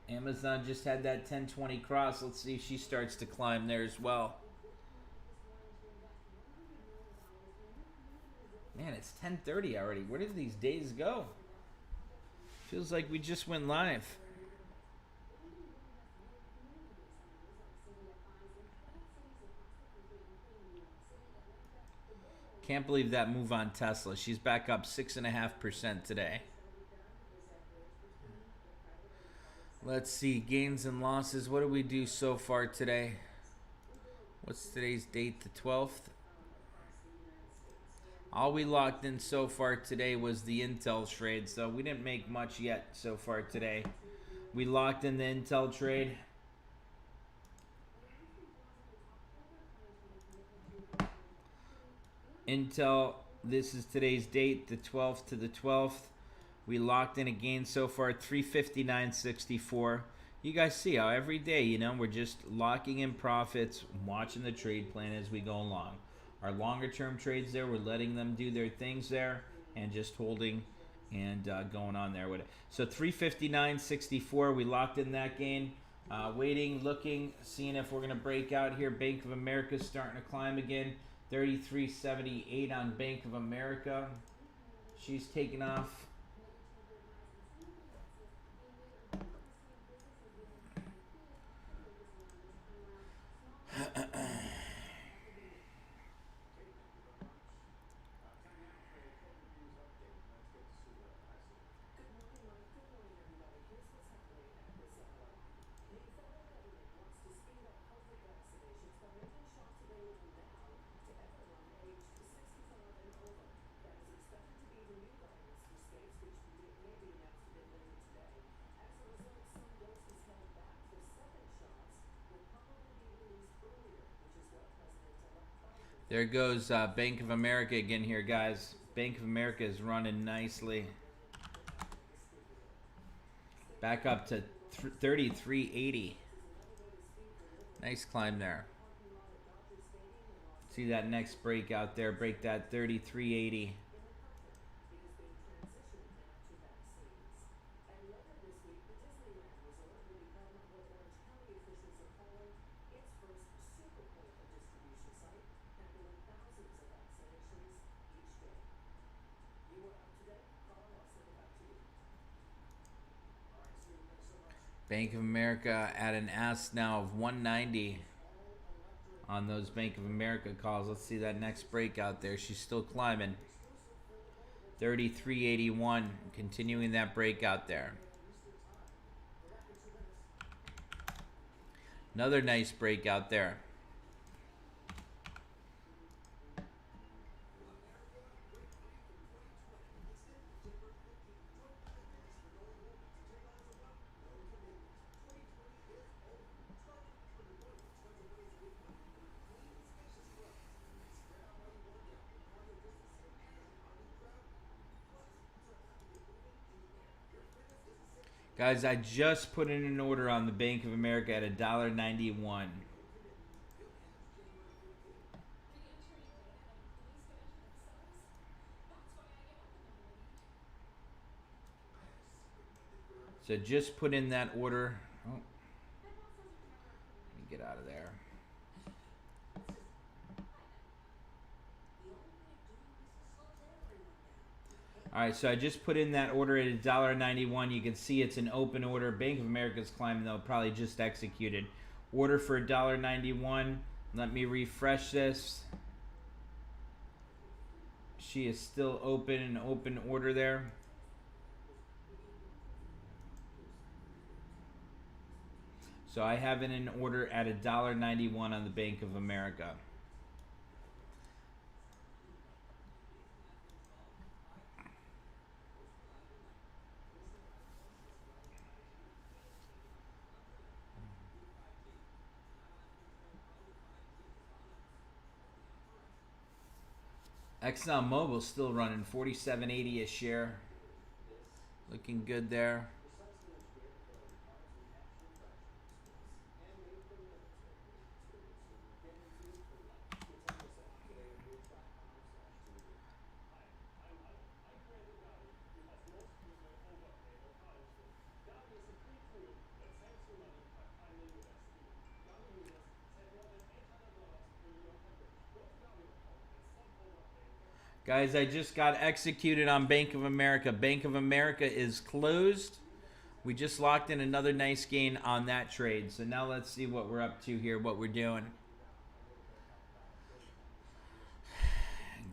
Amazon just had that 1020 cross. Let's see if she starts to climb there as well. Man, it's 10:30 already. Where did these days go? Feels like we just went live. Can't believe that move on Tesla. She's back up 6.5% today. Let's see, gains and losses. What did we do so far today? What's today's date? The 12th. All we locked in so far today was the Intel trade, so we didn't make much yet so far today. We locked in the Intel trade. Intel, this is today's date, the 12th to the 12th. We locked in a gain so far, 359.64. You guys see how every day, you know, we're just locking in profits, watching the trade plan as we go along. Our longer term trades there, we're letting them do their things there and just holding and going on there with it. So 359.64, we locked in that gain. Waiting, looking, seeing if we're going to break out here. Bank of America starting to climb again. 33.78 on Bank of America. She's taking off. There goes Bank of America again here, guys. Bank of America is running nicely. Back up to 33.80. Nice climb there. See that next break out there. Break that 33.80. Bank of America at an ask now of 190 on those Bank of America calls. Let's see that next breakout there. She's still climbing. 33.81, continuing that breakout there. Another nice breakout there. Guys, I just put in an order on the Bank of America at $1.91. So just put in that order. Oh. Let me get out of there. Alright, so I just put in that order at $1.91. You can see it's an open order. Bank of America's climbing, though, probably just executed. Order for $1.91. Let me refresh this. She is still open, an open order there. So I have it in order at $1.91 on the Bank of America. XOM Mobil still running 47.80 a share. Looking good there. Guys, I just got executed on Bank of America. Bank of America is closed. We just locked in another nice gain on that trade. So now let's see what we're up to here, what we're doing.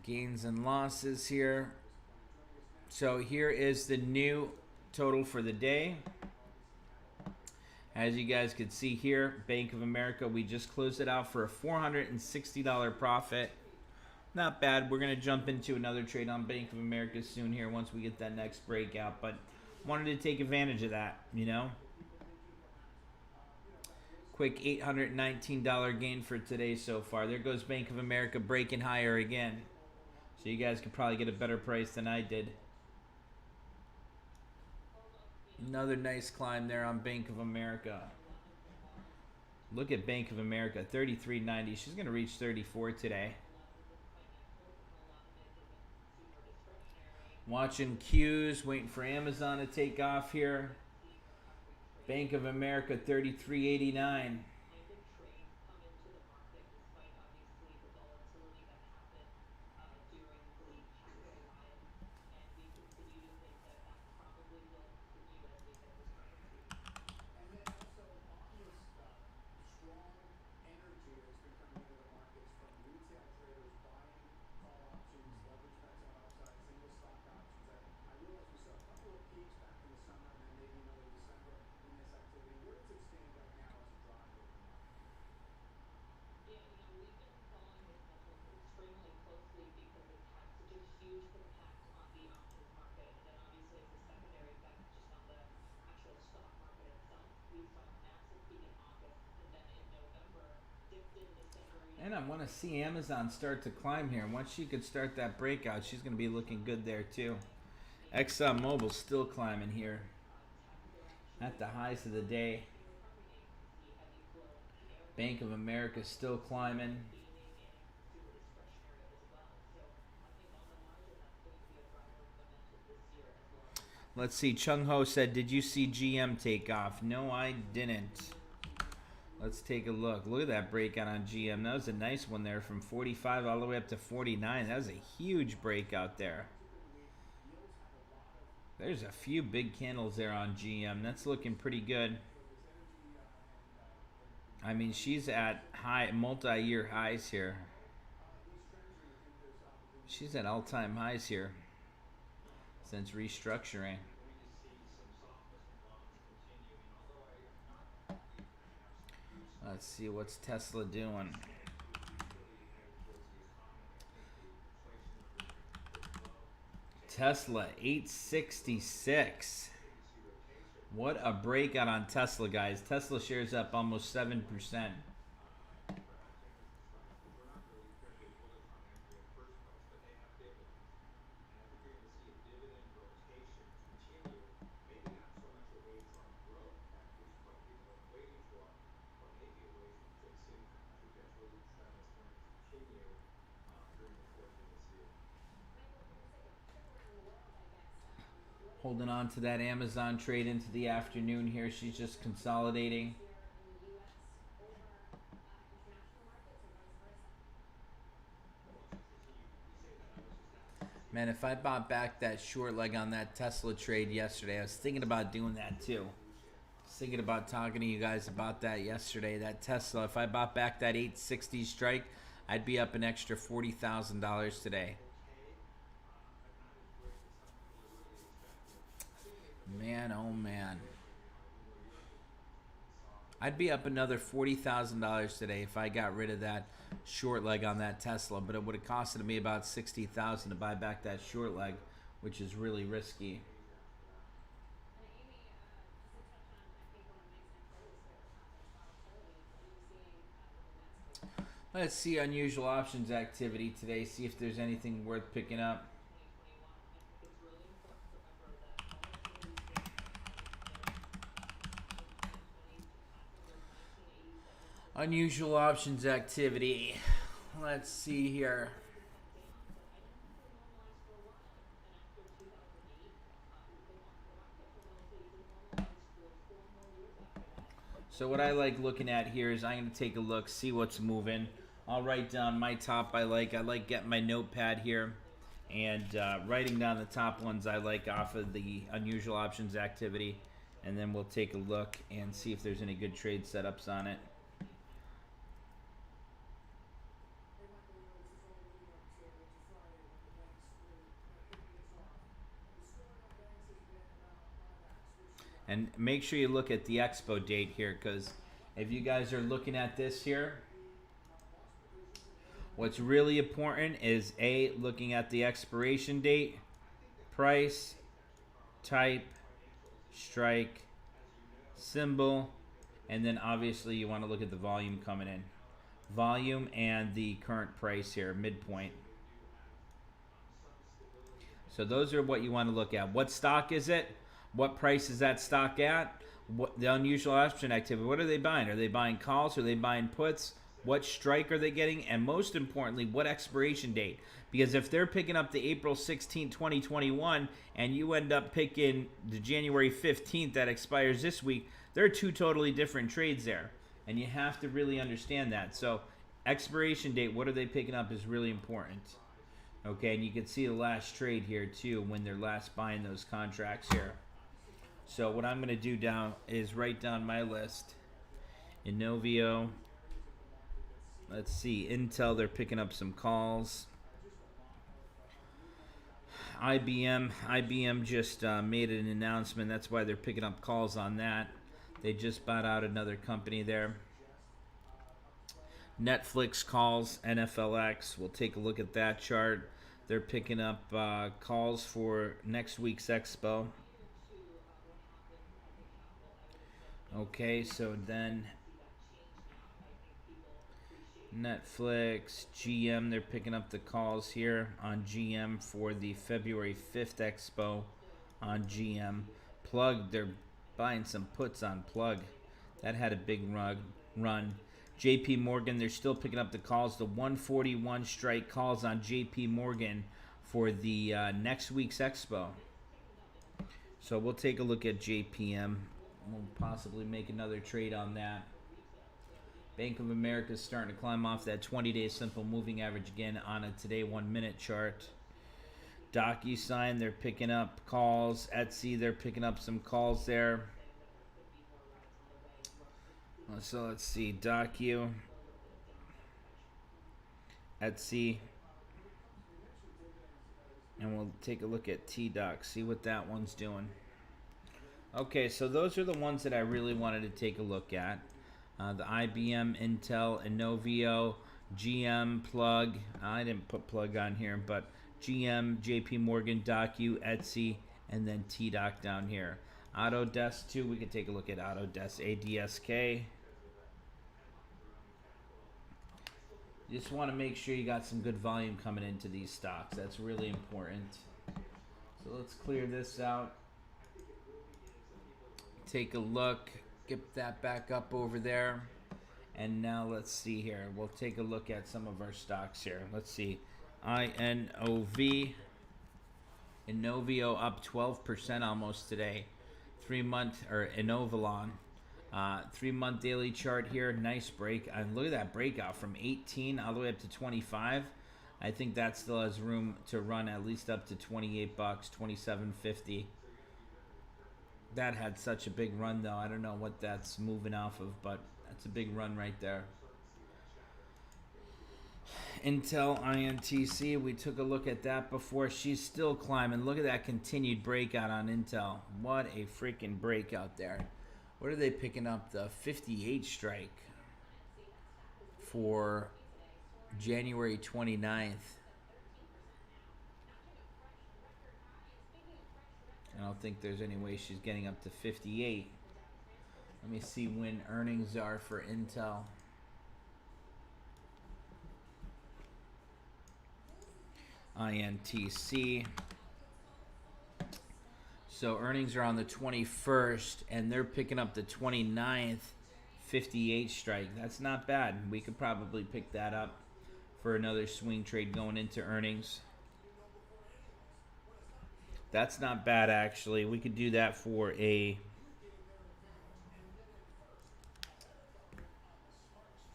Gains and losses here. So here is the new total for the day. As you guys can see here, Bank of America, we just closed it out for a $460 profit. Not bad. We're going to jump into another trade on Bank of America soon here once we get that next breakout. But wanted to take advantage of that, you know. Quick $819 gain for today so far. There goes Bank of America breaking higher again. So you guys could probably get a better price than I did. Another nice climb there on Bank of America. Look at Bank of America, 33.90. She's going to reach 34 today. Watching Q's, waiting for Amazon to take off here. Bank of America, 33.89. And I want to see Amazon start to climb here. Once she could start that breakout, she's going to be looking good there too. XOM Mobil still climbing here at the highs of the day. Bank of America still climbing. Let's see. Chung Ho said, "Did you see GM take off?" No, I didn't. Let's take a look. Look at that breakout on GM. That was a nice one there from 45 all the way up to 49. That was a huge breakout there. There's a few big candles there on GM. That's looking pretty good. I mean, she's at high multi-year highs here. She's at all-time highs here since restructuring. Let's see what's Tesla doing. Tesla 866. What a breakout on Tesla, guys. Tesla shares up almost 7%. Holding on to that Amazon trade into the afternoon here. She's just consolidating. Man, if I bought back that short leg on that Tesla trade yesterday, I was thinking about doing that too. I was thinking about talking to you guys about that yesterday. That Tesla, if I bought back that 860 strike, I'd be up an extra $40,000 today. Man, oh man. I'd be up another $40,000 today if I got rid of that short leg on that Tesla, but it would have costed me about $60,000 to buy back that short leg, which is really risky. Let's see unusual options activity today. See if there's anything worth picking up. Unusual options activity. Let's see here. So what I like looking at here is I'm going to take a look, see what's moving. I'll write down my top I like. I like getting my notepad here and writing down the top ones I like off of the unusual options activity. And then we'll take a look and see if there's any good trade setups on it. And make sure you look at the expo date here, because if you guys are looking at this here, what's really important is looking at the expiration date, price, type, strike, symbol, and then obviously you want to look at the volume coming in. Volume and the current price here, midpoint. So those are what you want to look at. What stock is it? What price is that stock at? What the unusual option activity? What are they buying? Are they buying calls? Are they buying puts? What strike are they getting? And most importantly, what expiration date? Because if they're picking up the April 16, 2021, and you end up picking the January 15th that expires this week, there are two totally different trades there. And you have to really understand that. So expiration date, what are they picking up is really important. Okay, and you can see the last trade here too when they're last buying those contracts here. So what I'm going to do down is write down my list. Inovio. Let's see, Intel, they're picking up some calls. IBM just made an announcement. That's why they're picking up calls on that. They just bought out another company there. Netflix calls, NFLX. We'll take a look at that chart. They're picking up calls for next week's expo. Okay, so then Netflix, GM, they're picking up the calls here on GM for the February 5th expo on GM. Plug, they're buying some puts on Plug. That had a big run. JP Morgan, they're still picking up the calls. The 141 strike calls on JP Morgan for the next week's expo. So we'll take a look at JPM. We'll possibly make another trade on that. Bank of America is starting to climb off that 20-day simple moving average again on a today 1 minute chart. DocuSign, they're picking up calls. Etsy, they're picking up some calls there. So let's see, Etsy, and we'll take a look at TDoc, see what that one's doing. Okay, so those are the ones that I really wanted to take a look at. The IBM, Intel, Inovio, GM, Plug. I didn't put Plug on here, but GM, JP Morgan, Etsy, and then TDoc down here. Autodesk too, we could take a look at Autodesk, ADSK. You just want to make sure you got some good volume coming into these stocks. That's really important. So let's clear this out. Take a look. Get that back up over there. And now let's see here. We'll take a look at some of our stocks here. Let's see. INOV. Inovio up 12% almost today. 3-month, or Inovalon. 3-month daily chart here, nice break, and look at that breakout from 18 all the way up to 25. I think that still has room to run at least up to 28 bucks, 27.50. That had such a big run though. I don't know what that's moving off of, but that's a big run right there. Intel INTC, we took a look at that before. She's still climbing. Look at that continued breakout on Intel. What a freaking breakout there. What are they picking up? The 58 strike for January 29th. I don't think there's any way she's getting up to 58. Let me see when earnings are for Intel. INTC. So earnings are on the 21st, and they're picking up the 29th 58 strike. That's not bad. We could probably pick that up for another swing trade going into earnings. That's not bad, actually. We could do that for a...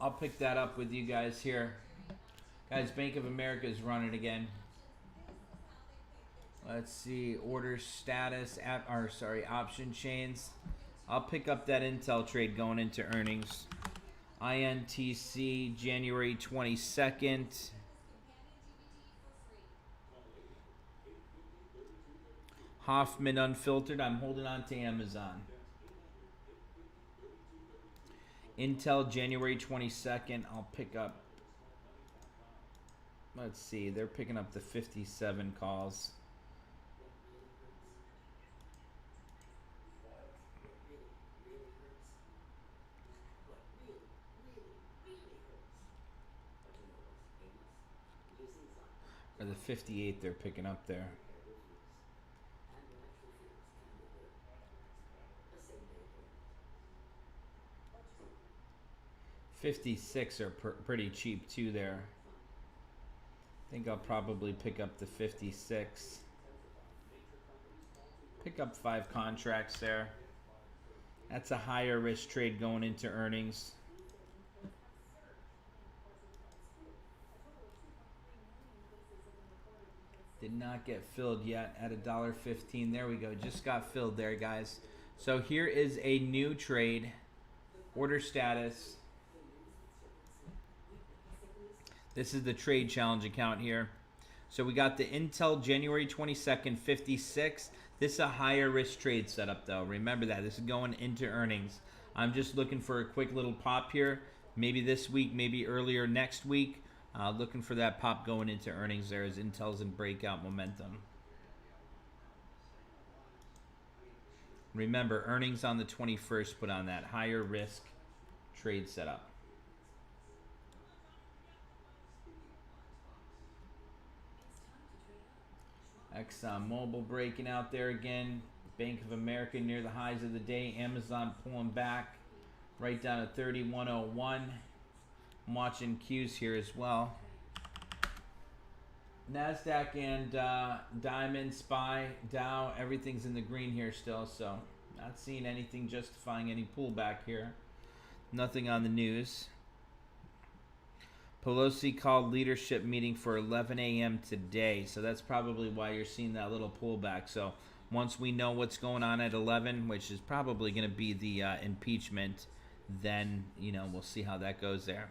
I'll pick that up with you guys here. Guys, Bank of America is running again. Let's see, order status, option chains. I'll pick up that Intel trade going into earnings. INTC, January 22nd. Hoffman Unfiltered, I'm holding on to Amazon. Intel, January 22nd, I'll pick up. Let's see, they're picking up the 57 calls. Or the 58 they're picking up there. $56 are pretty cheap too there. I think I'll probably pick up the 56. Pick up 5 contracts there. That's a higher risk trade going into earnings. Did not get filled yet at $1.15. There we go. Just got filled there, guys. So here is a new trade. Order status. This is the trade challenge account here. So we got the Intel January 22nd 56. This is a higher risk trade setup though. Remember that. This is going into earnings. I'm just looking for a quick little pop here. Maybe this week, maybe earlier next week. Looking for that pop going into earnings there as Intel's in breakout momentum. Remember, earnings on the 21st put on that higher risk trade setup. XOM Mobile breaking out there again. Bank of America near the highs of the day. Amazon pulling back right down to 31.01. I'm watching Qs here as well. NASDAQ and Diamond, SPY, Dow, everything's in the green here still, so not seeing anything justifying any pullback here. Nothing on the news. Pelosi called leadership meeting for 11 a.m. today, so that's probably why you're seeing that little pullback. So once we know what's going on at 11, which is probably going to be the impeachment, then, you know, we'll see how that goes there.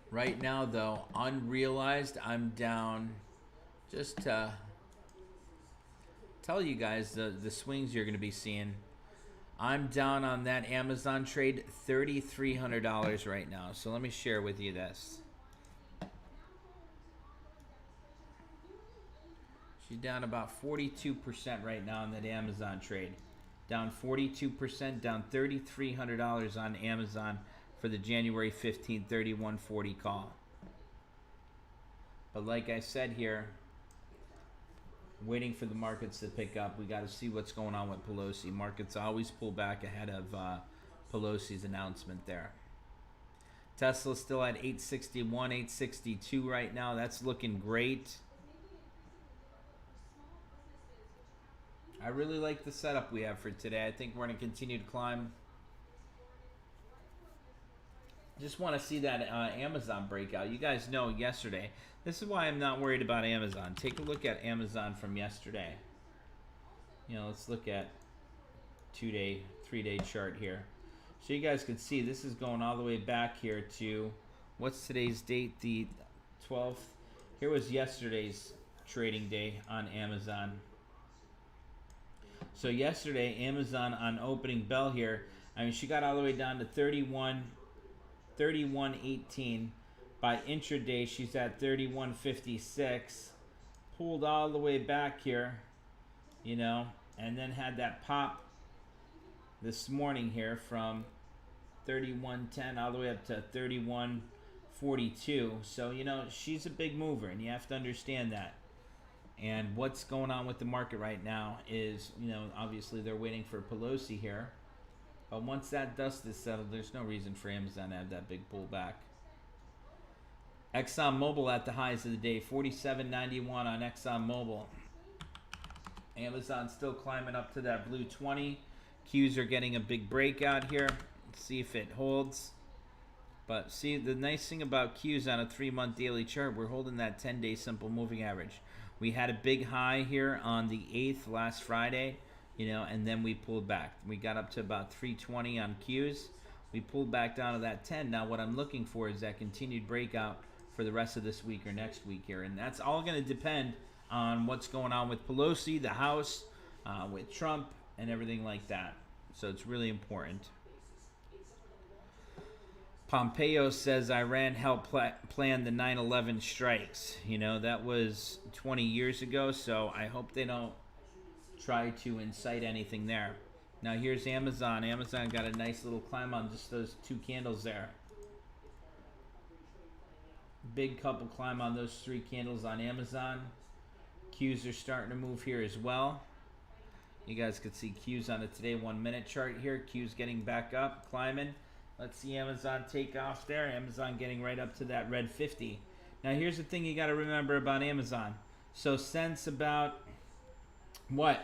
Right now, though, unrealized, I'm down. Just to tell you guys the swings you're going to be seeing. I'm down on that Amazon trade, $3,300 right now. So let me share with you this. She's down about 42% right now on that Amazon trade. Down 42%, down $3,300 on Amazon for the January 15, 3140 call. But like I said here, waiting for the markets to pick up. We got to see what's going on with Pelosi. Markets always pull back ahead of Pelosi's announcement there. Tesla's still at 861, 862 right now. That's looking great. I really like the setup we have for today. I think we're going to continue to climb. Just want to see that Amazon breakout. You guys know yesterday. This is why I'm not worried about Amazon. Take a look at Amazon from yesterday. You know, let's look at 2-day, 3-day chart here. So you guys can see this is going all the way back here to, what's today's date? The 12th. Here was yesterday's trading day on Amazon. So yesterday, Amazon on opening bell here, I mean, she got all the way down to 31.18. By intraday, she's at 31.56. Pulled all the way back here, you know, and then had that pop this morning here from 31.10 all the way up to 42. So, you know, she's a big mover, and you have to understand that. And what's going on with the market right now is, you know, obviously they're waiting for Pelosi here. But once that dust is settled, there's no reason for Amazon to have that big pullback. XOM Mobil at the highs of the day, 47.91 on XOM Mobil. Amazon still climbing up to that blue 20. Qs are getting a big breakout here. Let's see if it holds. But see, the nice thing about Qs on a 3-month daily chart, we're holding that 10-day simple moving average. We had a big high here on the 8th last Friday, you know, and then we pulled back. We got up to about 320 on Qs. We pulled back down to that 10. Now what I'm looking for is that continued breakout for the rest of this week or next week here. And that's all going to depend on what's going on with Pelosi, the House, with Trump, and everything like that. So it's really important. Pompeo says Iran helped plan the 9/11 strikes. You know, that was 20 years ago, so I hope they don't try to incite anything there. Now here's Amazon. Amazon got a nice little climb on just those 2 candles there. Big couple climb on those 3 candles on Amazon. Qs are starting to move here as well. You guys could see Qs on a today 1-minute chart here. Qs getting back up, climbing. Let's see Amazon take off there. Amazon getting right up to that red 50. Now here's the thing you got to remember about Amazon. So since about what?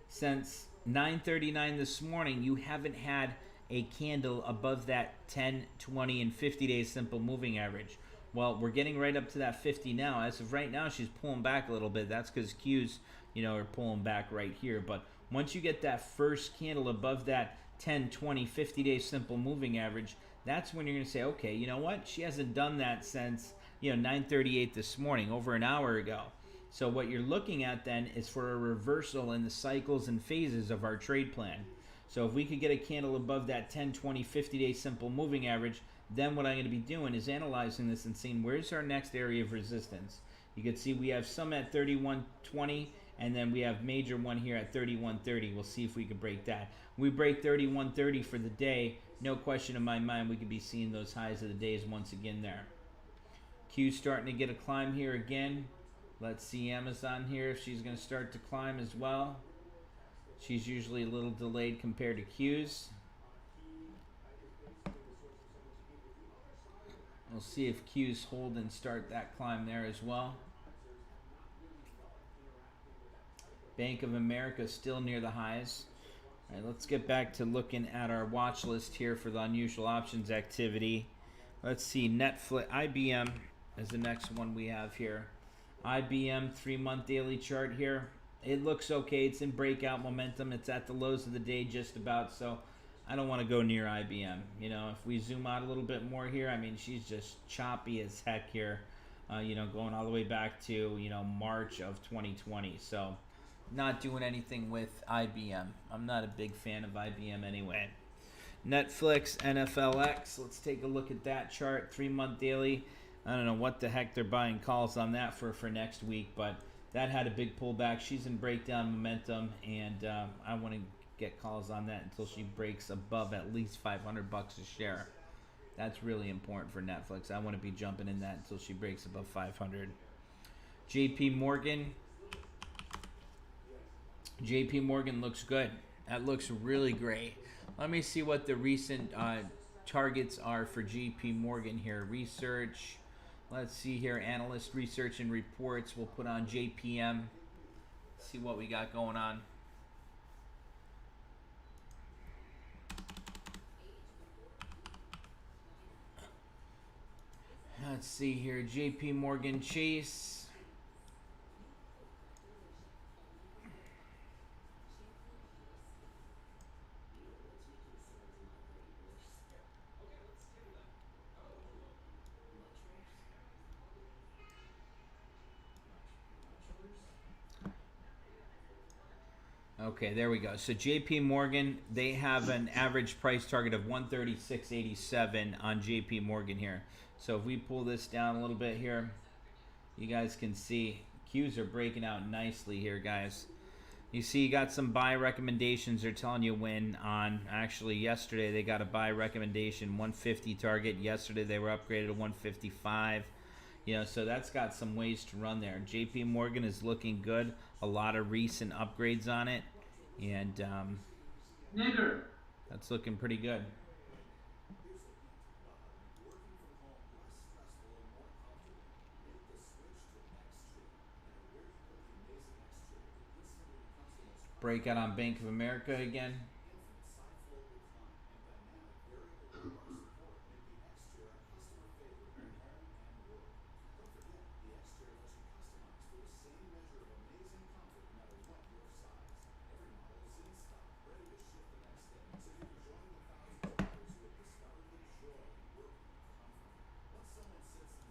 Since 9:39 this morning, you haven't had a candle above that 10, 20, and 50-day simple moving average. Well, we're getting right up to that 50 now. As of right now, she's pulling back a little bit. That's because Qs, you know, are pulling back right here. But once you get that first candle above that 10, 20, 50-day simple moving average, that's when you're going to say, okay, you know what? She hasn't done that since, you know, 9:38 this morning, over an hour ago. So what you're looking at then is for a reversal in the cycles and phases of our trade plan. So if we could get a candle above that 10, 20, 50-day simple moving average, then what I'm going to be doing is analyzing this and seeing where's our next area of resistance. You can see we have some at 31.20, and then we have major one here at 31.30. We'll see if we can break that. We break 31.30 for the day, no question in my mind we could be seeing those highs of the days once again there. Q starting to get a climb here again. Let's see Amazon here if she's going to start to climb as well. She's usually a little delayed compared to Q's. We'll see if Q's hold and start that climb there as well. Bank of America still near the highs. All right, let's get back to looking at our watch list here for the unusual options activity. Let's see, Netflix, IBM is the next one we have here. IBM 3-month daily chart here. It looks okay. It's in breakout momentum. It's at the lows of the day just about, so I don't want to go near IBM. You know, if we zoom out a little bit more here, I mean, she's just choppy as heck here, you know, going all the way back to, you know, March of 2020. So not doing anything with IBM. I'm not a big fan of IBM anyway. Netflix, NFLX. Let's take a look at that chart. 3-month daily. I don't know what the heck they're buying calls on that for next week, but that had a big pullback. She's in breakdown momentum, and I want to get calls on that until she breaks above at least $500 a share. That's really important for Netflix. I want to be jumping in that until she breaks above 500. JP Morgan. JP Morgan looks good. That looks really great. Let me see what the recent targets are for JP Morgan here. Research. Let's see here. Analyst research and reports. We'll put on JPM. See what we got going on. Let's see here. JP Morgan Chase. Okay, there we go. So JP Morgan, they have an average price target of 136.87 on JP Morgan here. So if we pull this down a little bit here, you guys can see Qs are breaking out nicely here, guys. You see, you got some buy recommendations. They're telling you when on. Actually, yesterday they got a buy recommendation, 150 target. Yesterday they were upgraded to 155. You know, so that's got some ways to run there. JP Morgan is looking good. A lot of recent upgrades on it. And that's looking pretty good. Breakout on Bank of America again.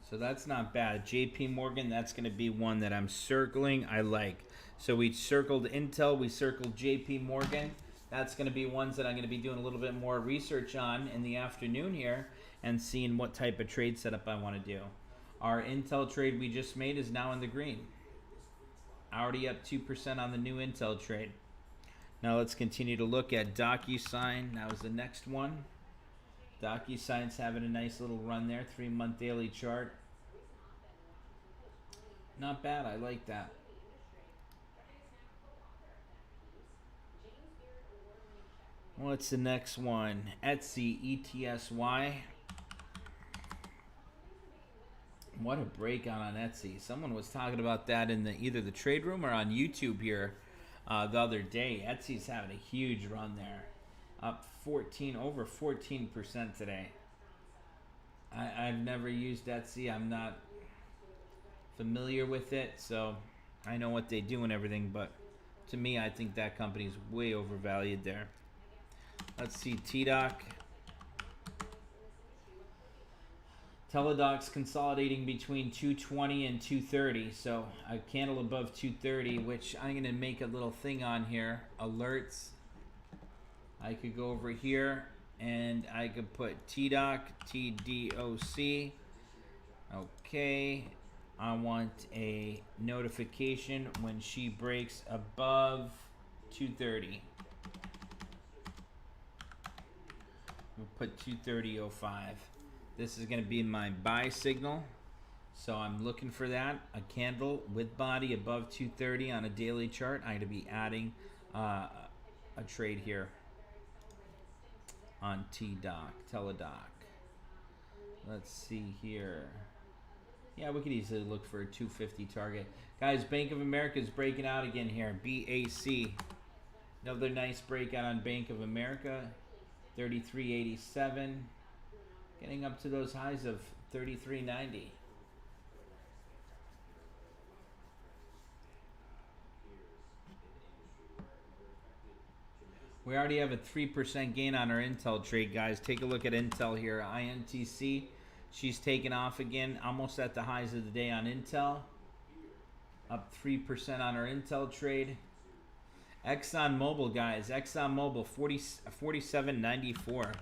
So that's not bad. JP Morgan, that's going to be one that I'm circling. I like. So we circled Intel, we circled JP Morgan. That's going to be ones that I'm going to be doing a little bit more research on in the afternoon here and seeing what type of trade setup I want to do. Our Intel trade we just made is now in the green. Already up 2% on the new Intel trade. Now let's continue to look at DocuSign. That was the next one. DocuSign's having a nice little run there. 3-month daily chart. Not bad. I like that. What's the next one? Etsy, ETSY. What a breakout on Etsy. Someone was talking about that in either the trade room or on YouTube here the other day. Etsy's having a huge run there. Up over 14% today. I've never used Etsy. I'm not familiar with it, so I know what they do and everything, but to me, I think that company is way overvalued there. Let's see, TDOC. Teladoc's consolidating between 220 and 230, so a candle above 230, which I'm going to make a little thing on here, alerts. I could go over here and I could put TDOC, TDOC. Okay, I want a notification when she breaks above 230. We'll put 230.05. This is going to be my buy signal. So I'm looking for that. A candle with body above 230 on a daily chart. I'm going to be adding a trade here on Teledoc. Let's see here. Yeah, we could easily look for a 250 target. Guys, Bank of America is breaking out again here. BAC. Another nice breakout on Bank of America. 33.87. Getting up to those highs of 33.90. We already have a 3% gain on our Intel trade, guys. Take a look at Intel here. INTC, she's taken off again, almost at the highs of the day on Intel. Up 3% on our Intel trade. ExxonMobil, guys. ExxonMobil, 47.94.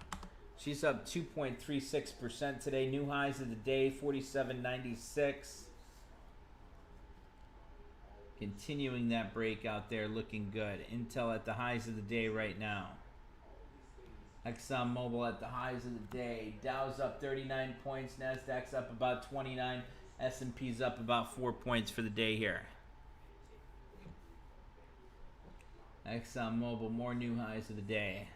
She's up 2.36% today. New highs of the day, 47.96. Continuing that breakout there, looking good. Intel at the highs of the day right now. ExxonMobil at the highs of the day. Dow's up 39 points. Nasdaq's up about 29. S&P's up about 4 points for the day here. ExxonMobil, more new highs of the day.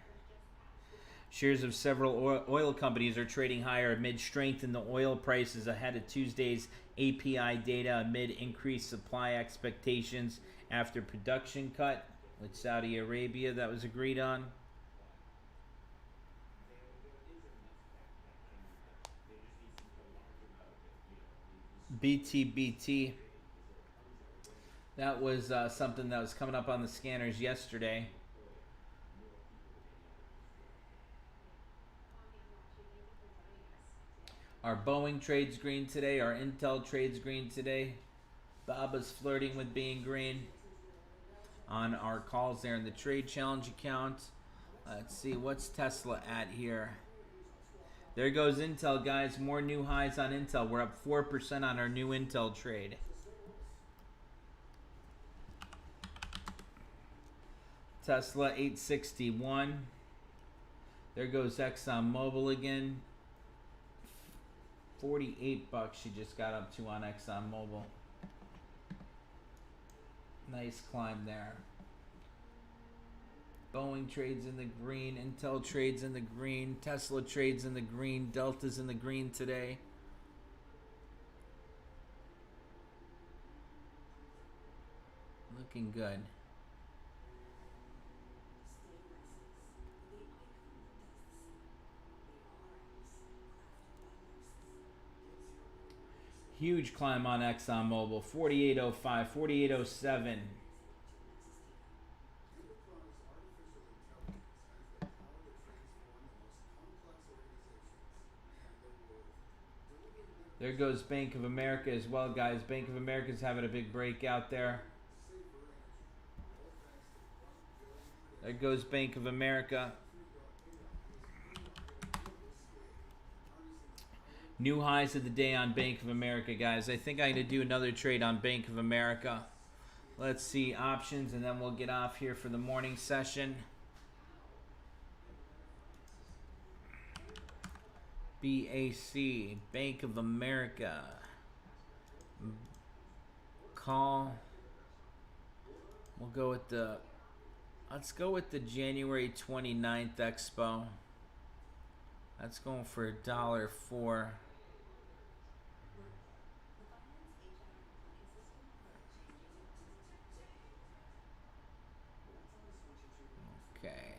Shares of several oil companies are trading higher amid strength in the oil prices ahead of Tuesday's API data amid increased supply expectations after production cut with Saudi Arabia that was agreed on. BTBT. That was something that was coming up on the scanners yesterday. Our Boeing trades green today. Our Intel trades green today. Baba's flirting with being green on our calls there in the trade challenge account. Let's see, what's Tesla at here? There goes Intel, guys. More new highs on Intel. We're up 4% on our new Intel trade. Tesla 861. There goes Exxon Mobil again. 48 bucks she just got up to on Exxon Mobil. Nice climb there. Boeing trades in the green. Intel trades in the green. Tesla trades in the green. Delta's in the green today. Looking good. Huge climb on ExxonMobil. 48.05, 48.07. There goes Bank of America as well, guys. Bank of America's having a big breakout there. There goes Bank of America. New highs of the day on Bank of America, guys. I think I'm going to do another trade on Bank of America. Let's see options, and then we'll get off here for the morning session. BAC, Bank of America. Call. We'll go with the... Let's go with the January 29th Expo. That's going for $1.04. Okay.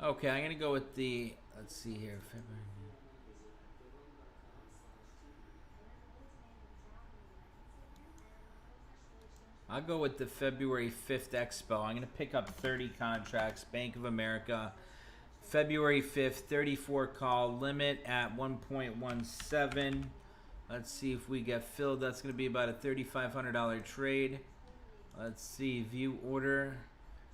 Okay, I'm gonna go with the, let's see here, February. I'll go with the February 5th Expo. I'm going to pick up 30 contracts. Bank of America, February 5th, 34 call, limit at 1.17. Let's see if we get filled. That's going to be about a $3,500 trade. Let's see, view order.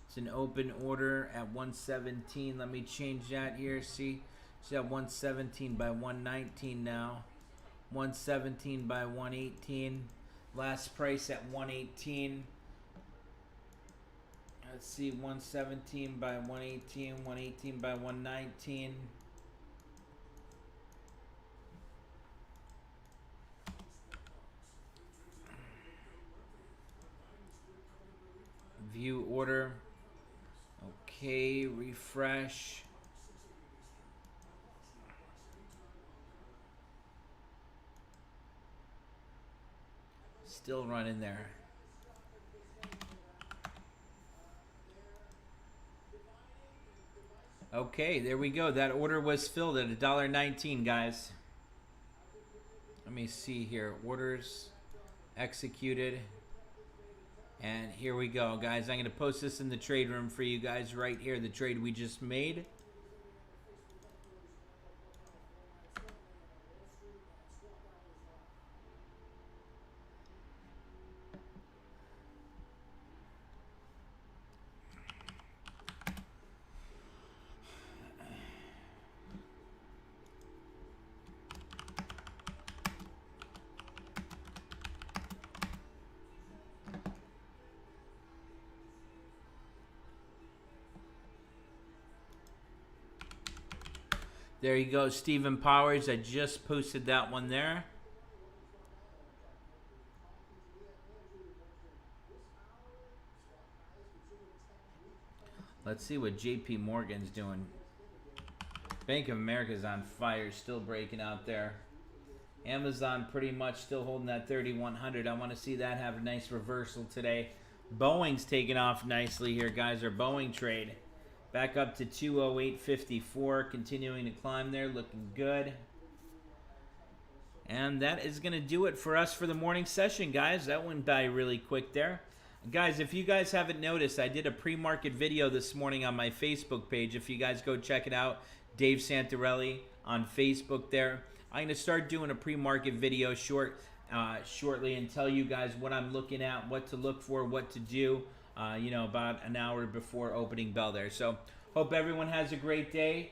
It's an open order at 117. Let me change that here. See, it's at 117 by 119 now. 117 by 118. Last price at 118. Let's see, 117 by 118, 118 by 119. View order. Okay, refresh. Still running there. Okay, there we go. That order was filled at $1.19, guys. Let me see here. Orders executed. And here we go, guys. I'm going to post this in the trade room for you guys right here. The trade we just made. There you go, Stephen Powers. I just posted that one there. Let's see what JP Morgan's doing. Bank of America's on fire, still breaking out there. Amazon pretty much still holding that 3,100. I want to see that have a nice reversal today. Boeing's taking off nicely here, guys. Our Boeing trade. Back up to 208.54, continuing to climb there, looking good. And that is going to do it for us for the morning session, guys. That went by really quick there. Guys, if you guys haven't noticed, I did a pre-market video this morning on my Facebook page. If you guys go check it out, Dave Santarelli on Facebook there. I'm going to start doing a pre-market video shortly and tell you guys what I'm looking at, what to look for, what to do. You know, about an hour before opening bell there. So, hope everyone has a great day.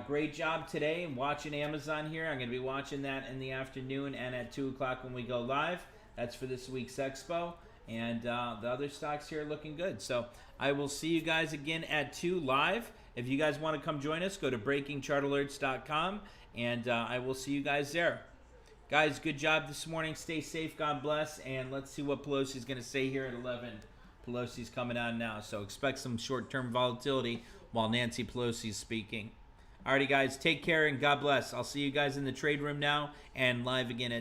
Great job today watching Amazon here. I'm going to be watching that in the afternoon and at 2 o'clock when we go live. That's for this week's Expo. And the other stocks here are looking good. So I will see you guys again at 2 live. If you guys want to come join us, go to breakingchartalerts.com, and I will see you guys there. Guys, good job this morning. Stay safe. God bless. And let's see what Pelosi's going to say here at 11. Pelosi's coming on now, so expect some short-term volatility while Nancy Pelosi's speaking. Alrighty, guys, take care and God bless. I'll see you guys in the trade room now and live again at